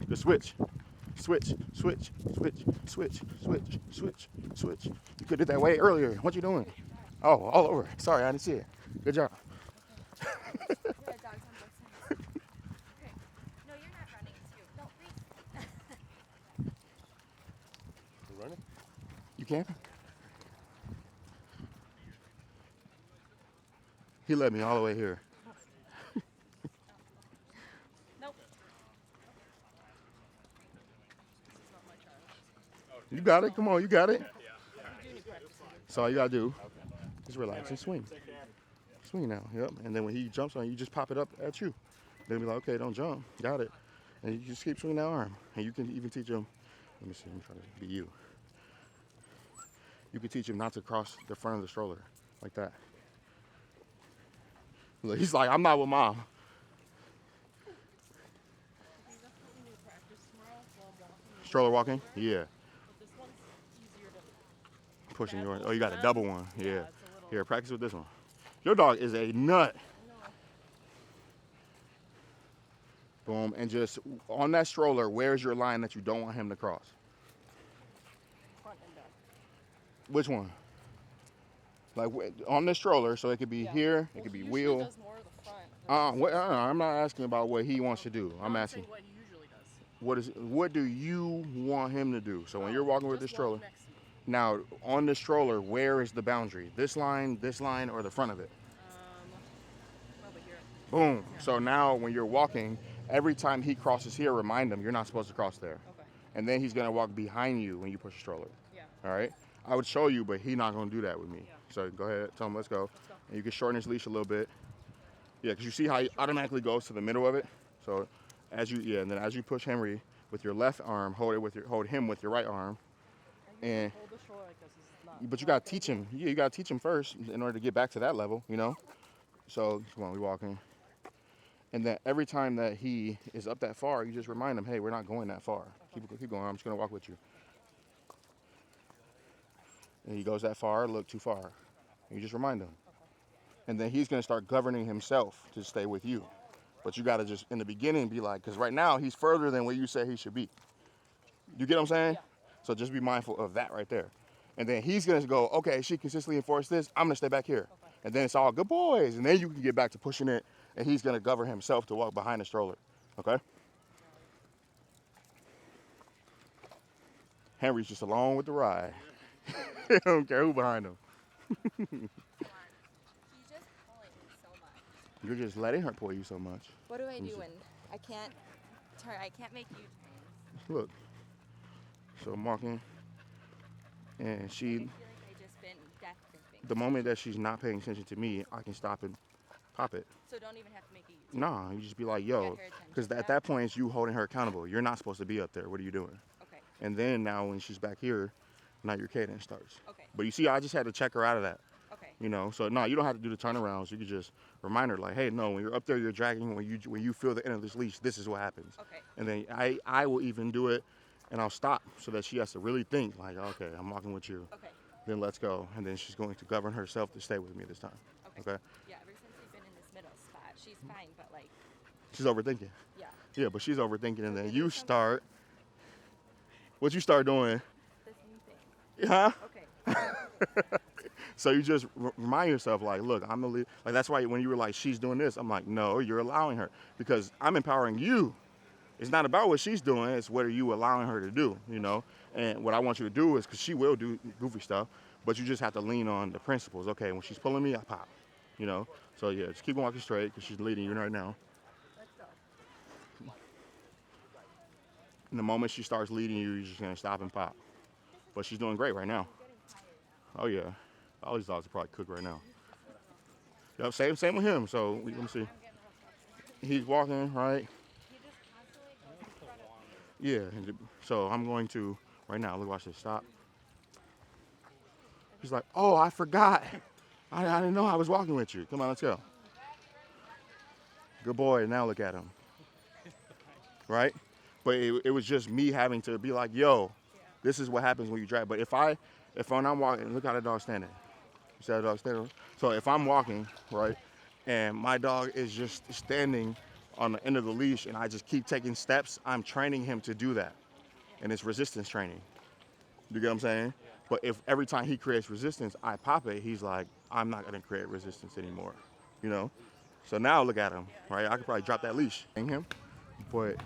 The switch. Switch, switch, switch, switch, switch, switch, switch. You could do that way earlier. What you doing? Oh, all over. Sorry, I didn't see it. Good job. Yeah, dogs on both sides. Okay. No, you're not running. It's you. No, please. You running? You can? He led me all the way here. Nope. You got it. Come on, you got it. You do need practice. That's all you gotta do. Just relax and swing. Swing now. Yep. And then when he jumps on you, just pop it up at you. Then be like, okay, don't jump. Got it. And you just keep swinging that arm. And you can even teach him. Let me see. I'm trying to be you. You can teach him not to cross the front of the stroller like that. Look, he's like, I'm not with mom. Stroller walking? Yeah. But this one's easier to. Pushing yours. Oh, you got a double one. Yeah. It's a little. Here, practice with this one. Your dog is a nut. Boom. And just on that stroller, where's your line that you don't want him to cross? Front and back. Which one? Like on the stroller, so it could be Yeah. here, Well, it could be he wheel. usually does more of the front. I'm not asking about what he wants to do. I'm asking, saying what he usually does. what do you want him to do? So when you're walking with the Just walk stroller, next to me. now on the stroller, where is the boundary? This line, or the front of it? Probably here. Boom. So now when you're walking, every time he crosses here, remind him you're not supposed to cross there. Okay. And then he's gonna walk behind you when you push the stroller. Yeah. All right. I would show you, but he's not gonna do that with me. Yeah. So go ahead, tell him let's go. Let's go. And you can shorten his leash a little bit. Yeah, because you see how he automatically goes to the middle of it. So and then as you push Henry with your left arm, hold him with your right arm. And Hold the shoulder like this. Is not. but you gotta teach him. Yeah, you gotta teach him first in order to get back to that level, you know. So come on, we walking. And then every time that he is up that far, you just remind him, hey, we're not going that far. Keep going. I'm just gonna walk with you. And he goes that far, look too far. And you just remind him. And then he's gonna start governing himself to stay with you. But you gotta just in the beginning be like, because right now he's further than where you say he should be. You get what I'm saying? Yeah. So just be mindful of that right there. And then he's gonna go, okay, she consistently enforced this, I'm gonna stay back here. Okay. And then it's all good boys. And then you can get back to pushing it, and he's gonna govern himself to walk behind the stroller. Okay? Henry's just along with the ride. I don't care who behind him. He's just pulling me so much. You're just letting her pull you so much. What do I me do see. when I can't turn? I can't make U-turns. Look. So I'm walking, and I she, feel like I just been death gripping. the moment that she's not paying attention to me, I can stop and pop it. So don't even have to make a U-turn. Nah, you just be like, Get yo, her attention. because at that point it's you holding her accountable. You're not supposed to be up there. What are you doing? Okay. And then now when she's back here, now your cadence starts. Okay. But you see, I just had to check her out of that. Okay. You know, so no, you don't have to do the turnarounds. You can just remind her, like, hey, no, when you're up there, you're dragging. When you feel the end of this leash, this is what happens. Okay. And then I will even do it, and I'll stop so that she has to really think, like, okay, I'm walking with you. Okay. Then let's go. And then she's going to govern herself to stay with me this time. Okay? Yeah. Ever since we've been in this middle spot, she's fine, but like, She's overthinking. yeah. Yeah, but she's overthinking, and then you start. What you start doing? This new thing. Huh? Okay. So you just remind yourself, like, look, I'm the lead. Like, that's why when you were like, she's doing this, I'm like, no, you're allowing her because I'm empowering you. It's not about what she's doing. It's what are you allowing her to do, you know? And what I want you to do is, because she will do goofy stuff, but you just have to lean on the principles. Okay, when she's pulling me, I pop, you know? So yeah, just keep walking straight because she's leading you right now. And the moment she starts leading you, you're just gonna stop and pop. But she's doing great right now. Oh yeah, all these dogs are probably cooked right now. Yep, same with him. So let me see. He's walking right. Yeah. So I'm going to right now. Look, watch this. Stop. He's like, oh, I forgot. I didn't know I was walking with you. Come on, let's go. Good boy. Now look at him. Right? But it was just me having to be like, yo, this is what happens when you drag. But if when I'm walking, look how the dog's standing. You see how the dog's standing? So if I'm walking, right, and my dog is just standing on the end of the leash and I just keep taking steps, I'm training him to do that. And it's resistance training. You get what I'm saying? But if every time he creates resistance, I pop it, he's like, I'm not going to create resistance anymore. You know? So now look at him, right? I could probably drop that leash. Him, but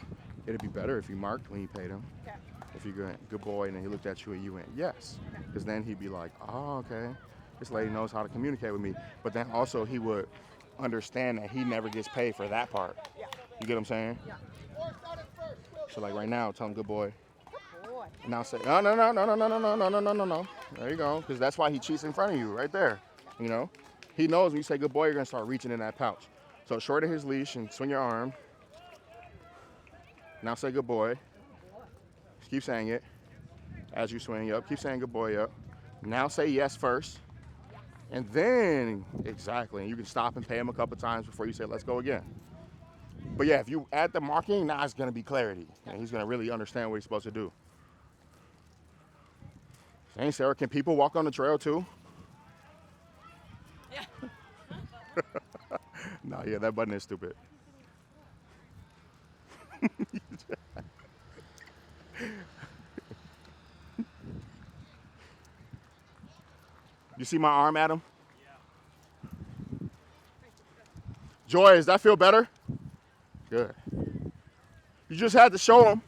it'd be better if you marked when you paid him. Okay. If you go, good boy, and then he looked at you and you went, yes. Because then he'd be like, oh, okay. This lady knows how to communicate with me. But then also he would understand that he never gets paid for that part. Yeah. You get what I'm saying? Yeah. So like right now, tell him good boy. Good boy. Now say, no, no, no, no, no, no, no, no, no, no, no, no. There you go. Because that's why he cheats in front of you, right there. You know? He knows when you say good boy, you're going to start reaching in that pouch. So shorten his leash and swing your arm. Now say good boy. Just keep saying it as you swing up. Keep saying good boy up. Now say yes first. And then, exactly, and you can stop and pay him a couple times before you say let's go again. But yeah, if you add the marking, now it's going to be clarity. And he's going to really understand what he's supposed to do. Hey, Sarah, can people walk on the trail too? Yeah. No, yeah, that button is stupid. You see my arm, Adam? Yeah. Joy, does that feel better? Good. You just had to show him.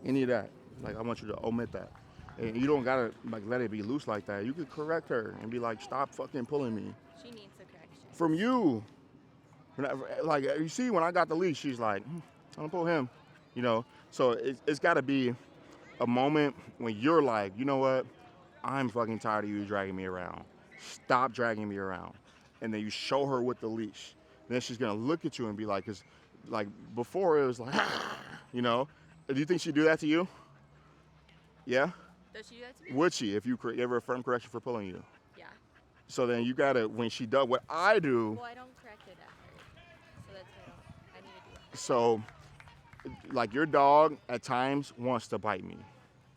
Any of that. Like, I want you to omit that. And you don't gotta like let it be loose like that. You could correct her and be like, stop fucking pulling me. She needs a correction. From you. Like, you see, when I got the leash, she's like, I don't pull him. You know? So it's gotta be a moment when you're like, you know what? I'm fucking tired of you dragging me around. Stop dragging me around. And then you show her with the leash. Then she's gonna look at you and be like, because like before it was like, you know? Do you think she'd do that to you? Yeah? Does she do that to me? Would she if you gave her a firm correction for pulling you? Yeah. So then you gotta, when she does what I do. Well, I don't correct it at her. So that's So, like your dog at times wants to bite me,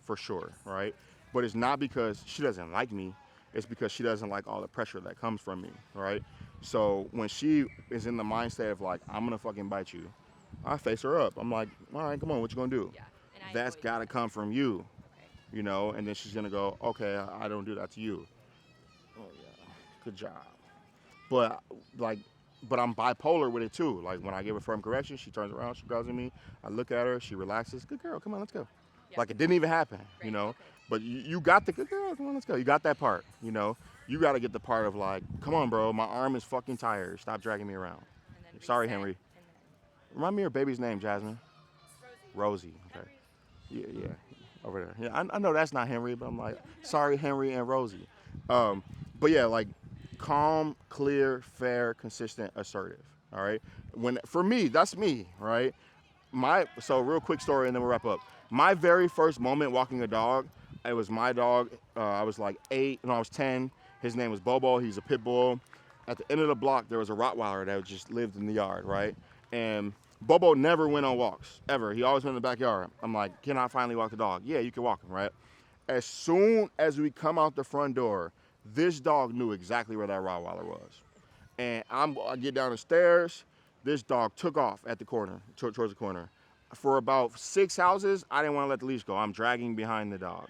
for sure, right? But it's not because she doesn't like me. It's because she doesn't like all the pressure that comes from me, right? So when she is in the mindset of like, I'm gonna fucking bite you, I face her up. I'm like, all right, come on, what you gonna do? Yeah. And I That's know gotta come from you, Okay. you know? And then she's gonna go, okay, I don't do that to you. Oh yeah, good job. But like, but I'm bipolar with it too. Like when I give her firm correction, she turns around, she grabs at me. I look at her, she relaxes. Good girl, come on, let's go. Yeah. Like it didn't even happen, you Right, know. okay. But you got the good girl, come on, let's go. You got that part, you know. You got to get the part of like, come on, bro, my arm is fucking tired. Stop dragging me around. And then Sorry, reset, Henry. And then Remind me of your baby's name, Jasmine. Rosie. Rosie. Okay. Yeah. Over there. Yeah, I know that's not Henry, but I'm like, sorry, Henry and Rosie. But yeah, like calm, clear, fair, consistent, assertive. All right. For me, that's me, right? So real quick story, and then we'll wrap up. My very first moment walking a dog, it was my dog. I was like 8, no, I was 10. His name was Bobo. He's a pit bull. At the end of the block, there was a Rottweiler that just lived in the yard, right? And Bobo never went on walks, ever. He always went in the backyard. I'm like, can I finally walk the dog? Yeah, you can walk him, right? As soon as we come out the front door, this dog knew exactly where that Rottweiler was. And I get down the stairs. This dog took off at the corner, towards the corner. For about 6 houses, I didn't want to let the leash go. I'm dragging behind the dog.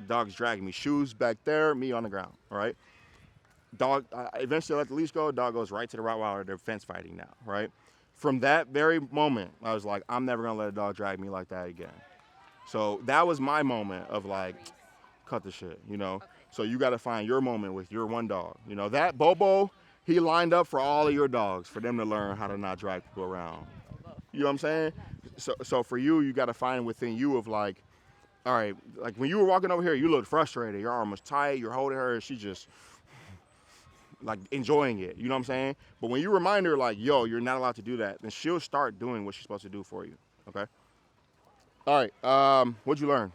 Dog's dragging me. Shoes back there, me on the ground, all right? Dog, eventually let the leash go. Dog goes right to the Rottweiler. They're fence fighting now, right? From that very moment, I was like, I'm never going to let a dog drag me like that again. So that was my moment of like, cut the shit, you know? Okay. So you got to find your moment with your one dog. You know, that Bobo, he lined up for all of your dogs for them to learn how to not drag people around. You know what I'm saying? So for you, you got to find within you of like, all right, like when you were walking over here, you looked frustrated. Your arm was tight. You're holding her, and she just like enjoying it. You know what I'm saying? But when you remind her like, yo, you're not allowed to do that, then she'll start doing what she's supposed to do for you. Okay. All right. What'd you learn?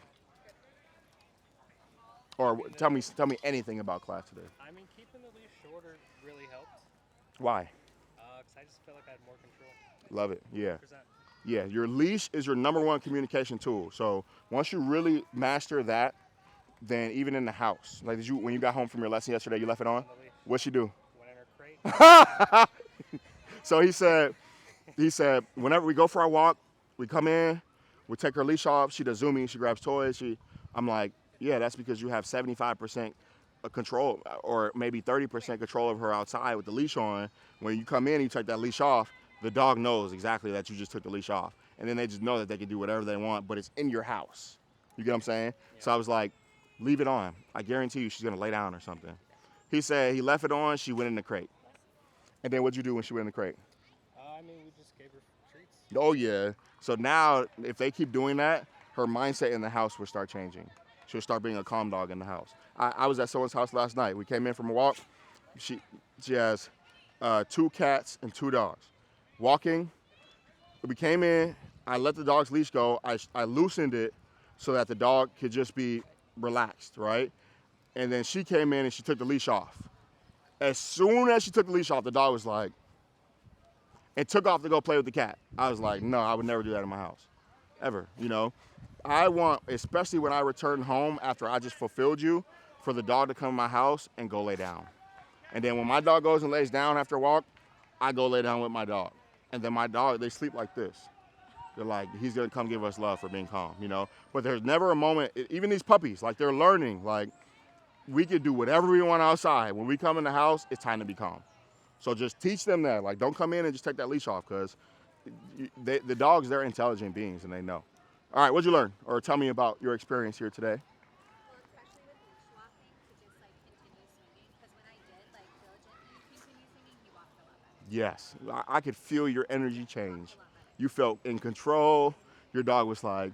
Or tell me anything about class today. I mean, keeping the leash shorter really helped. Why? Because I just felt like I had more control. Love it. Yeah. 100%. Yeah. Your leash is your number one communication tool. So once you really master that, then even in the house, like when you got home from your lesson yesterday, you left it on. The leash What'd she do? went in her crate. So he said, whenever we go for our walk, we come in, we take her leash off. She does zooming. She grabs toys. I'm like, yeah, that's because you have 75% control, or maybe 30% control of her outside with the leash on. When you come in, and you take that leash off. The dog knows exactly that you just took the leash off, and then they just know that they can do whatever they want, but it's in your house. You get what I'm saying? Yeah. So I was like, leave it on. I guarantee you, she's gonna lay down or something. He said he left it on. She went in the crate. And then what'd you do when she went in the crate? I mean, we just gave her treats. Oh, yeah. So now, if they keep doing that, her mindset in the house will start changing. She'll start being a calm dog in the house. I was at someone's house last night. We came in from a walk. She has 2 cats and 2 dogs. Walking, we came in. I let the dog's leash go. I loosened it so that the dog could just be relaxed, right? And then she came in and she took the leash off. As soon as she took the leash off, the dog was like, and took off to go play with the cat. I was like, no, I would never do that in my house, ever, you know? I want, especially when I return home after I just fulfilled you, for the dog to come to my house and go lay down. And then when my dog goes and lays down after a walk, I go lay down with my dog. And then my dog, they sleep like this. They're like, he's gonna come give us love for being calm, you know? But there's never a moment, even these puppies, like they're learning, like we can do whatever we want outside. When we come in the house, it's time to be calm. So just teach them that. Like, don't come in and just take that leash off, because the dogs, they're intelligent beings and they know. All right, what'd you learn? Or tell me about your experience here today. Well, especially with leash walking, to just like continue swinging. Because when I did like diligently continue swinging, he walked a lot better. Yes, I could feel your energy change. You felt in control. Your dog was like,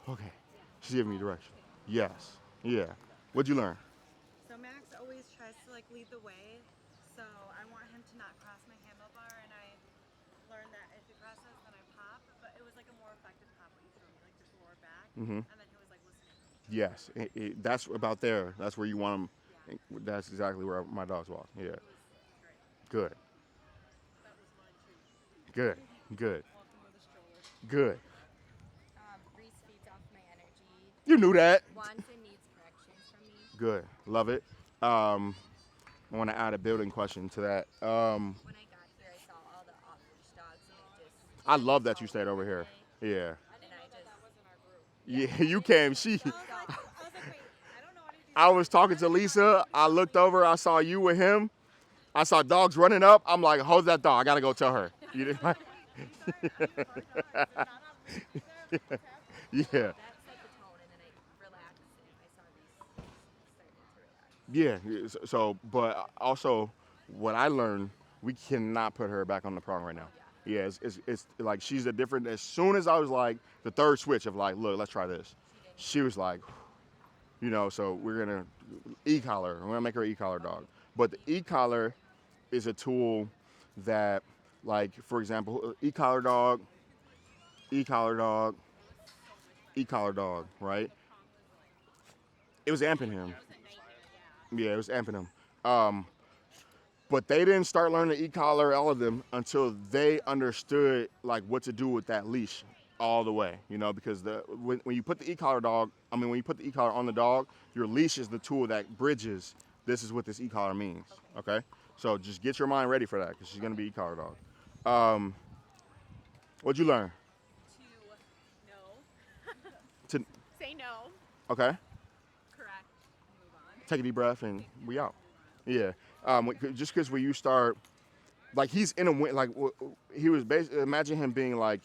okay, she's giving me direction. Yes, yeah. What'd you learn? So Max always tries to like lead the way, so I want him to not cross my handlebar, and I learned that if he crosses, then I pop, but it was like a more effective pop when you threw me, like just lower back, and then he was like listening. Yes, that's about there. That's where you want them. Yeah. That's exactly where my dogs walk. Yeah. It was great. Good. That was mine too. Good. Good. Good. Reese feeds off my energy. You knew that. Wants and needs corrections from me. Good. Love it. I want to add a building question to that. When I got here, I saw all the off-leash dogs, and it just. I love that you stayed over here. Yeah. And I just. Yeah, you came. She. I was like, wait, I don't know what he I was talking to Lisa. I looked over. I saw you with him. I saw dogs running up. I'm like, hold that dog. I gotta go tell her. You didn't like? Yeah. That set the tone, and then I relaxed, and I saw Reese starting to relax. Yeah. So, but also, what I learned, we cannot put her back on the prong right now. Yeah. It's like she's a different. As soon as I was like the third switch of like, look, let's try this. She was like, you know. So we're gonna e-collar. We're gonna make her an e-collar dog. But the e-collar is a tool that, like, for example, e-collar dog, right? It was amping him. Yeah, it was amping him. But they didn't start learning the e-collar, all of them, until they understood like what to do with that leash all the way, you know, because when you put the e-collar when you put the e-collar on the dog, your leash is the tool that bridges. This is what this e-collar means. Okay, so just get your mind ready for that because she's gonna be e-collar dog. What'd you learn? To To no. Say no. okay, Correct. Move on. take a deep breath and we out. Yeah, just because when you start, like he's in a like he was basically imagine him being like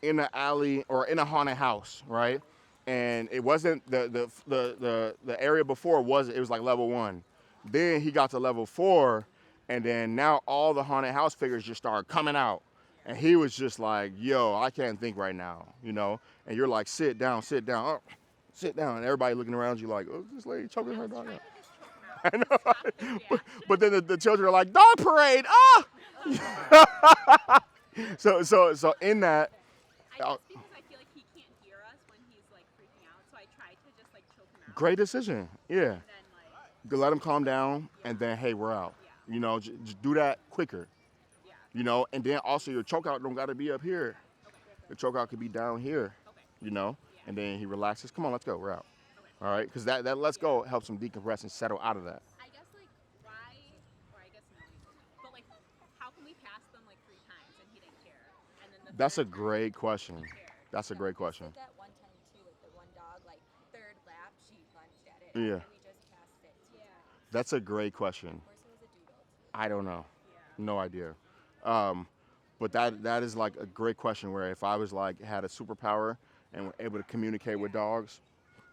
in an alley or in a haunted house, right? And it wasn't the area before it was like level 1. Then he got to level 4, and then now all the haunted house figures just started coming out, and he was just like, "Yo, I can't think right now," you know. And you're like, "Sit down, sit down, oh, sit down," and everybody looking around you like, "Oh, this lady choking her dog out." I know, but then the children are like, "Dog parade, ah!" So in that. I guess because I feel like he can't hear us when he's like freaking out, so I try to just like choke him out. Great decision. Yeah. And then like. Let him calm down, and then hey, we're out. Yeah. You know, just do that quicker. Yeah. You know, and then also your choke out don't got to be up here. Okay. The choke out could be down here. Okay. You know, Yeah. and then he relaxes. Come on, let's go. We're out. Okay. All right, because that let's go helps him decompress and settle out of that. I guess like why, or I guess no, but like how can we pass them like 3 times and he didn't care? And then the That's a third time great question. he cared. That's a great question. We did that one time too with the one dog. Like 3rd lap, she lunged at it. Yeah. And we just passed it 2 times. That's a great question. Of course, it was a doodle. I don't know. Yeah. No idea. But that is like a great question where if I was like had a superpower and were able to communicate with dogs,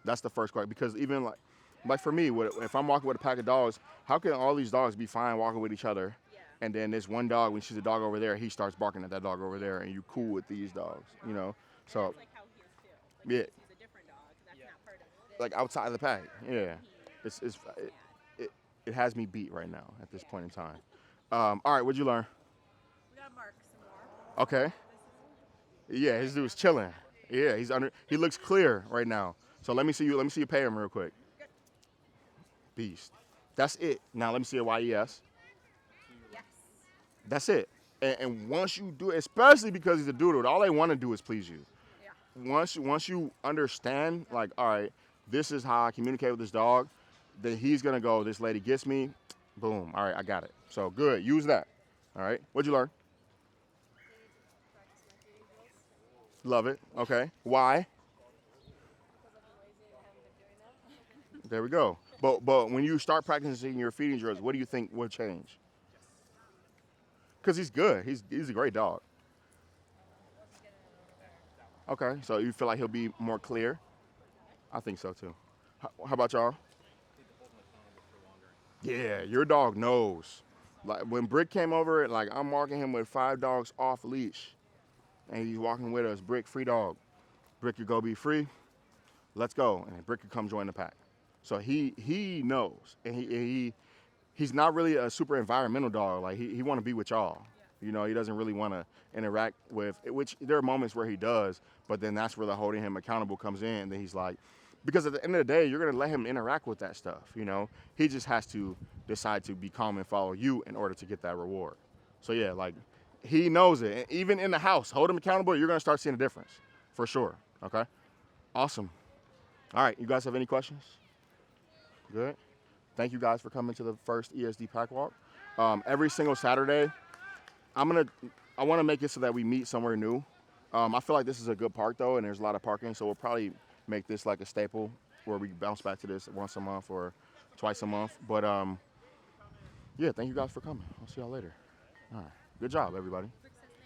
that's the first question. Because even like for me, if I'm walking with a pack of dogs, how can all these dogs be fine walking with each other? Yeah. And then this one dog, when she's a dog over there, he starts barking at that dog over there, and you cool with these dogs, you know? So That's like how he is too. Like, yeah, he's a different dog. That's not part of this. like outside of the pack, yeah. It has me beat right now at this point in time. All right, what'd you learn? We got Mark some more. Okay. Yeah, his dude's chilling. Yeah, he's under. He looks clear right now. So let me see you. Let me see you pay him real quick. Beast. That's it. Now let me see a YES. Yes. That's it. And once you do it, especially because he's a doodle, all they want to do is please you. Yeah. Once you understand, like, all right, this is how I communicate with this dog, then he's gonna go, this lady gets me, boom, all right, I got it. So good, use that. All right, what'd you learn? Love it, okay. Why? There we go. But when you start practicing your feeding drills, what do you think will change? Because he's good. He's a great dog. Okay, so you feel like he'll be more clear? I think so too. How about y'all? Yeah, your dog knows. Like when Brick came over, like I'm marking him with 5 dogs off leash, and he's walking with us. Brick, free dog. Brick, you go be free. Let's go, and Brick could come join the pack. So he knows, and he's not really a super environmental dog. Like he want to be with y'all. You know, he doesn't really want to interact with, which there are moments where he does, but then that's where the holding him accountable comes in. And then he's like, because at the end of the day, you're going to let him interact with that stuff, you know? He just has to decide to be calm and follow you in order to get that reward. So yeah, like He knows it. And even in the house, hold him accountable. You're gonna start seeing a difference, for sure. Okay. Awesome. All right. You guys have any questions? Good. Thank you guys for coming to the first ESD Pack Walk. Every single Saturday, I want to make it so that we meet somewhere new. I feel like this is a good park though, and there's a lot of parking, so we'll probably make this like a staple where we bounce back to this once a month or twice a month. But yeah, thank you guys for coming. I'll see y'all later. All right. Good job, everybody.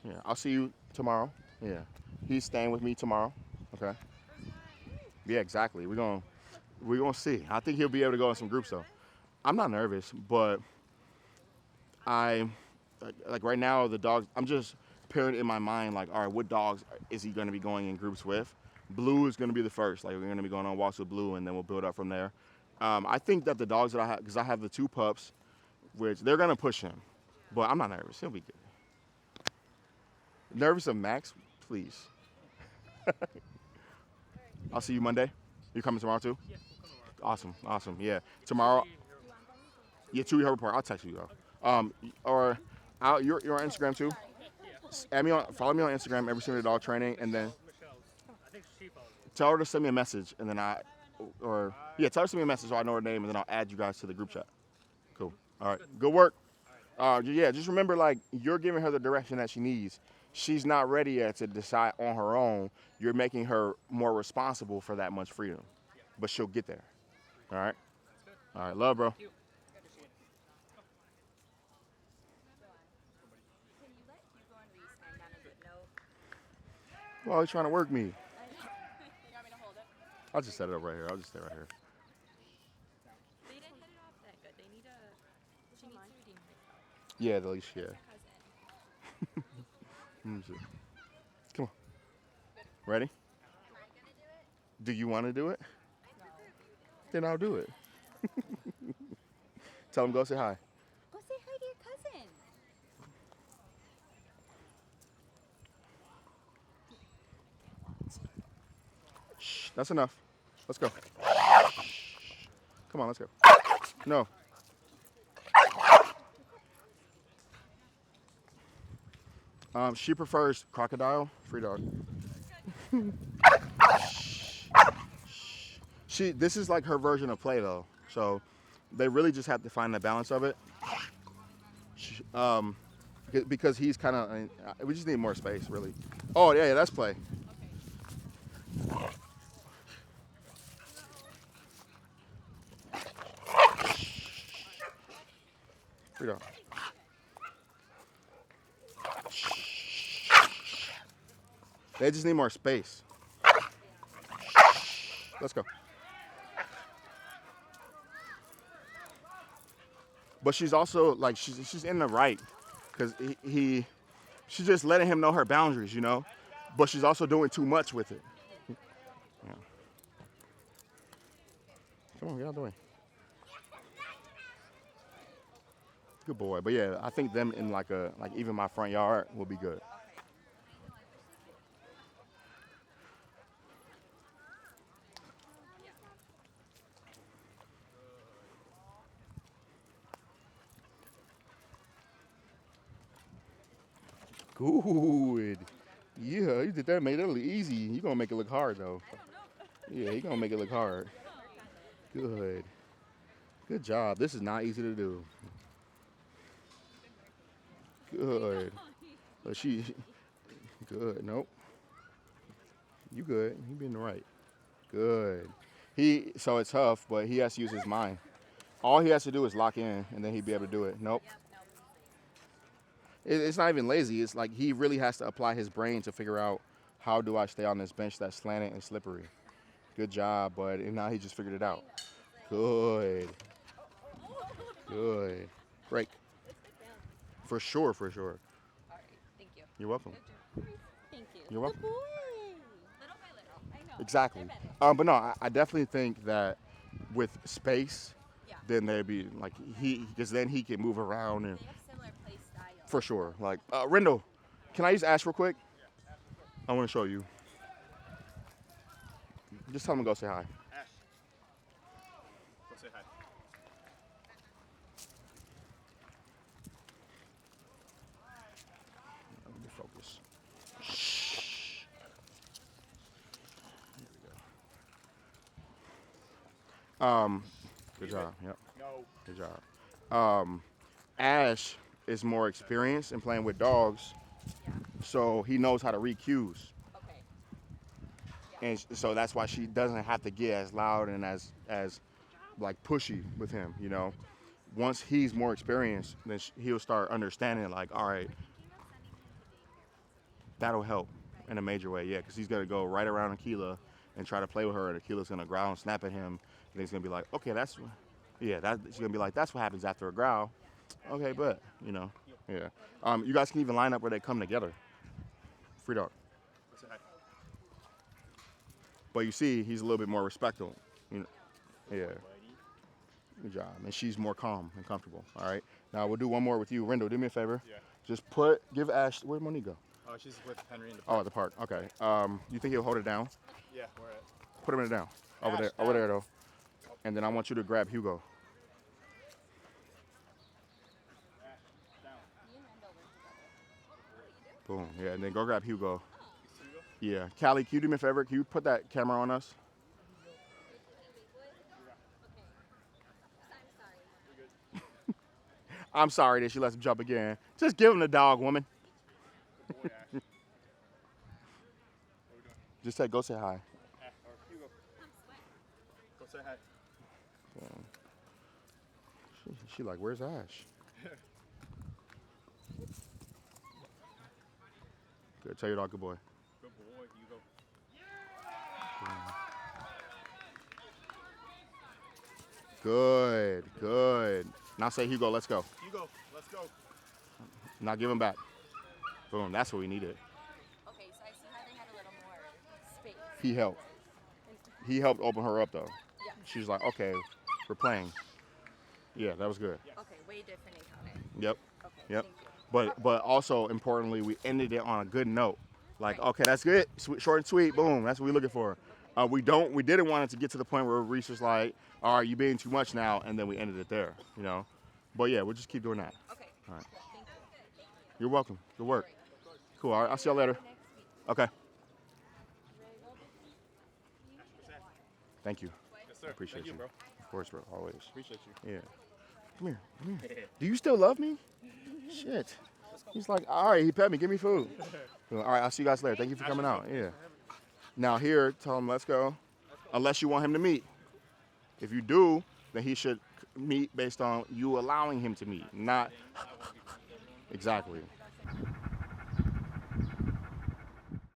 Yeah, I'll see you tomorrow. Yeah, he's staying with me tomorrow. Okay. Yeah, exactly. We're gonna see. I think he'll be able to go in some groups though. I'm not nervous, but like right now the dogs. I'm just pairing in my mind like, all right, what dogs is he going to be going in groups with? Blue is going to be the first. Like we're going to be going on walks with Blue, and then we'll build up from there. I think that the dogs that I have, because I have the 2 pups, which they're going to push him, but I'm not nervous. He'll be good. Nervous of Max, please. I'll see you Monday. You coming tomorrow too? Yeah, we'll come tomorrow. Awesome. Yeah, tomorrow. Yeah, Chewy Herbert Park. I'll text you though. You're on Instagram too. Follow me on Instagram, every single dog training, and then Michelle's. I think she follows me. tell her to send me a message, and then tell her to send me a message so I know her name, and then I'll add you guys to the group chat. Cool. All right. Good work. Yeah, just remember, like, you're giving her the direction that she needs. She's not ready yet to decide on her own. You're making her more responsible for that much freedom, but she'll get there. All right. All right. Love, bro. Can you let Hugo and Reese hang down a good note? Well, he's trying to work me. You want me to hold it? I'll just set it up right here. I'll just stay right here. They didn't hit it off that good. She needs to redeem herself. Yeah, the leash. Yeah. Cousin. Let me see. Come on. Ready? Am I gonna do it? Do you want to do it? No. Then I'll do it. Tell him go say hi. Go say hi to your cousin. Shh, that's enough. Let's go. Come on, let's go. No. She prefers crocodile. Free dog. This is like her version of play though. So they really just have to find the balance of it. Because he's kind of, we just need more space really. Oh yeah, that's play. Free dog. They just need more space. Let's go. But she's also like she's in the right, because she's just letting him know her boundaries, you know. But she's also doing too much with it. Yeah. Come on, get out of the way. Good boy. But yeah, I think them in like even my front yard will be good. Good. Yeah, you did that. Made it look easy. You're going to make it look hard, though. Yeah, you're going to make it look hard. Good. Good job. This is not easy to do. Good. But good. Nope. You good. You being right. Good. So it's tough, but he has to use his mind. All he has to do is lock in, and then he'd be able to do it. Nope. It's not even lazy. It's like he really has to apply his brain to figure out how do I stay on this bench that's slanted and slippery. Good job, bud. And now he just figured it out. Good. Good. Break. For sure, for sure. All right. Thank you. You're welcome. Thank you. You're welcome. Good boy. Little by little. I know. Exactly. But no, I definitely think that with space, Yeah. then they'd be like because then he can move around and They have similar play styles. for sure. Like Rendell, can I just ask real quick? I want to show you. Just tell him to go say hi. Ash. Go say hi. Good job. Yep. No. Good job. Ash is more experienced in playing with dogs, Yeah. so he knows how to read cues. Okay. And so that's why she doesn't have to get as loud and as like pushy with him, you know. Once he's more experienced, then he'll start understanding like, all right, that'll help in a major way, yeah, because he's gonna go right around Akila and try to play with her, and Akila's gonna growl and snap at him, and he's gonna be like, okay, that's, yeah, she's gonna be like, that's what happens after a growl. Okay, but you know, yeah. You guys can even line up where they come together. Free dog. But you see, he's a little bit more respectful. You know, yeah. Good job. And she's more calm and comfortable. All right. Now we'll do one more with you. Rendo, do me a favor. Yeah. Just give Ash, where'd Monique go? Oh, she's with Henry in the Oh, at the park. Okay. You think he'll hold it down? Yeah, we're at. Put him in it down. Over Ash, there. Over there, though. And then I want you to grab Hugo. Boom. Yeah, and then go grab Hugo. Yeah. Callie, can you do me a favor? Can you put that camera on us? I'm sorry that she lets him jump again. Just give him the dog, woman. Just go say hi. Hugo. Go say hi. She like, where's Ash? Good. Tell your dog, good boy. Good boy, Hugo. Good. Good. Now say, Hugo, let's go. Hugo, let's go. Now give him back. Boom. That's what we needed. Okay, so I see how they had a little more space. He helped. He helped open her up, though. Yeah. She was like, okay, we're playing. Yeah, that was good. Okay, way different encounter. Yep. Okay. Yep. Thank you. But also, importantly, we ended it on a good note. Like, Right. okay, that's good. Short and sweet. Boom. That's what we're looking for. We didn't want it to get to the point where Reese was like, all right, you're being too much now, and then we ended it there, you know. But yeah, we'll just keep doing that. Okay. All right. Thank you. You're welcome. Good work. Cool. All right, I'll see y'all later. Okay. Thank you. Yes, sir. Appreciate Thank you, you. bro. Of course, bro. Always. Appreciate you. Yeah. Come here. Come here. Do you still love me? Shit. He's like, all right, he pet me. Give me food. All right, I'll see you guys later. Thank you for coming out. Yeah. Now here, tell him let's go. Unless you want him to meet. If you do, then he should meet based on you allowing him to meet, not exactly.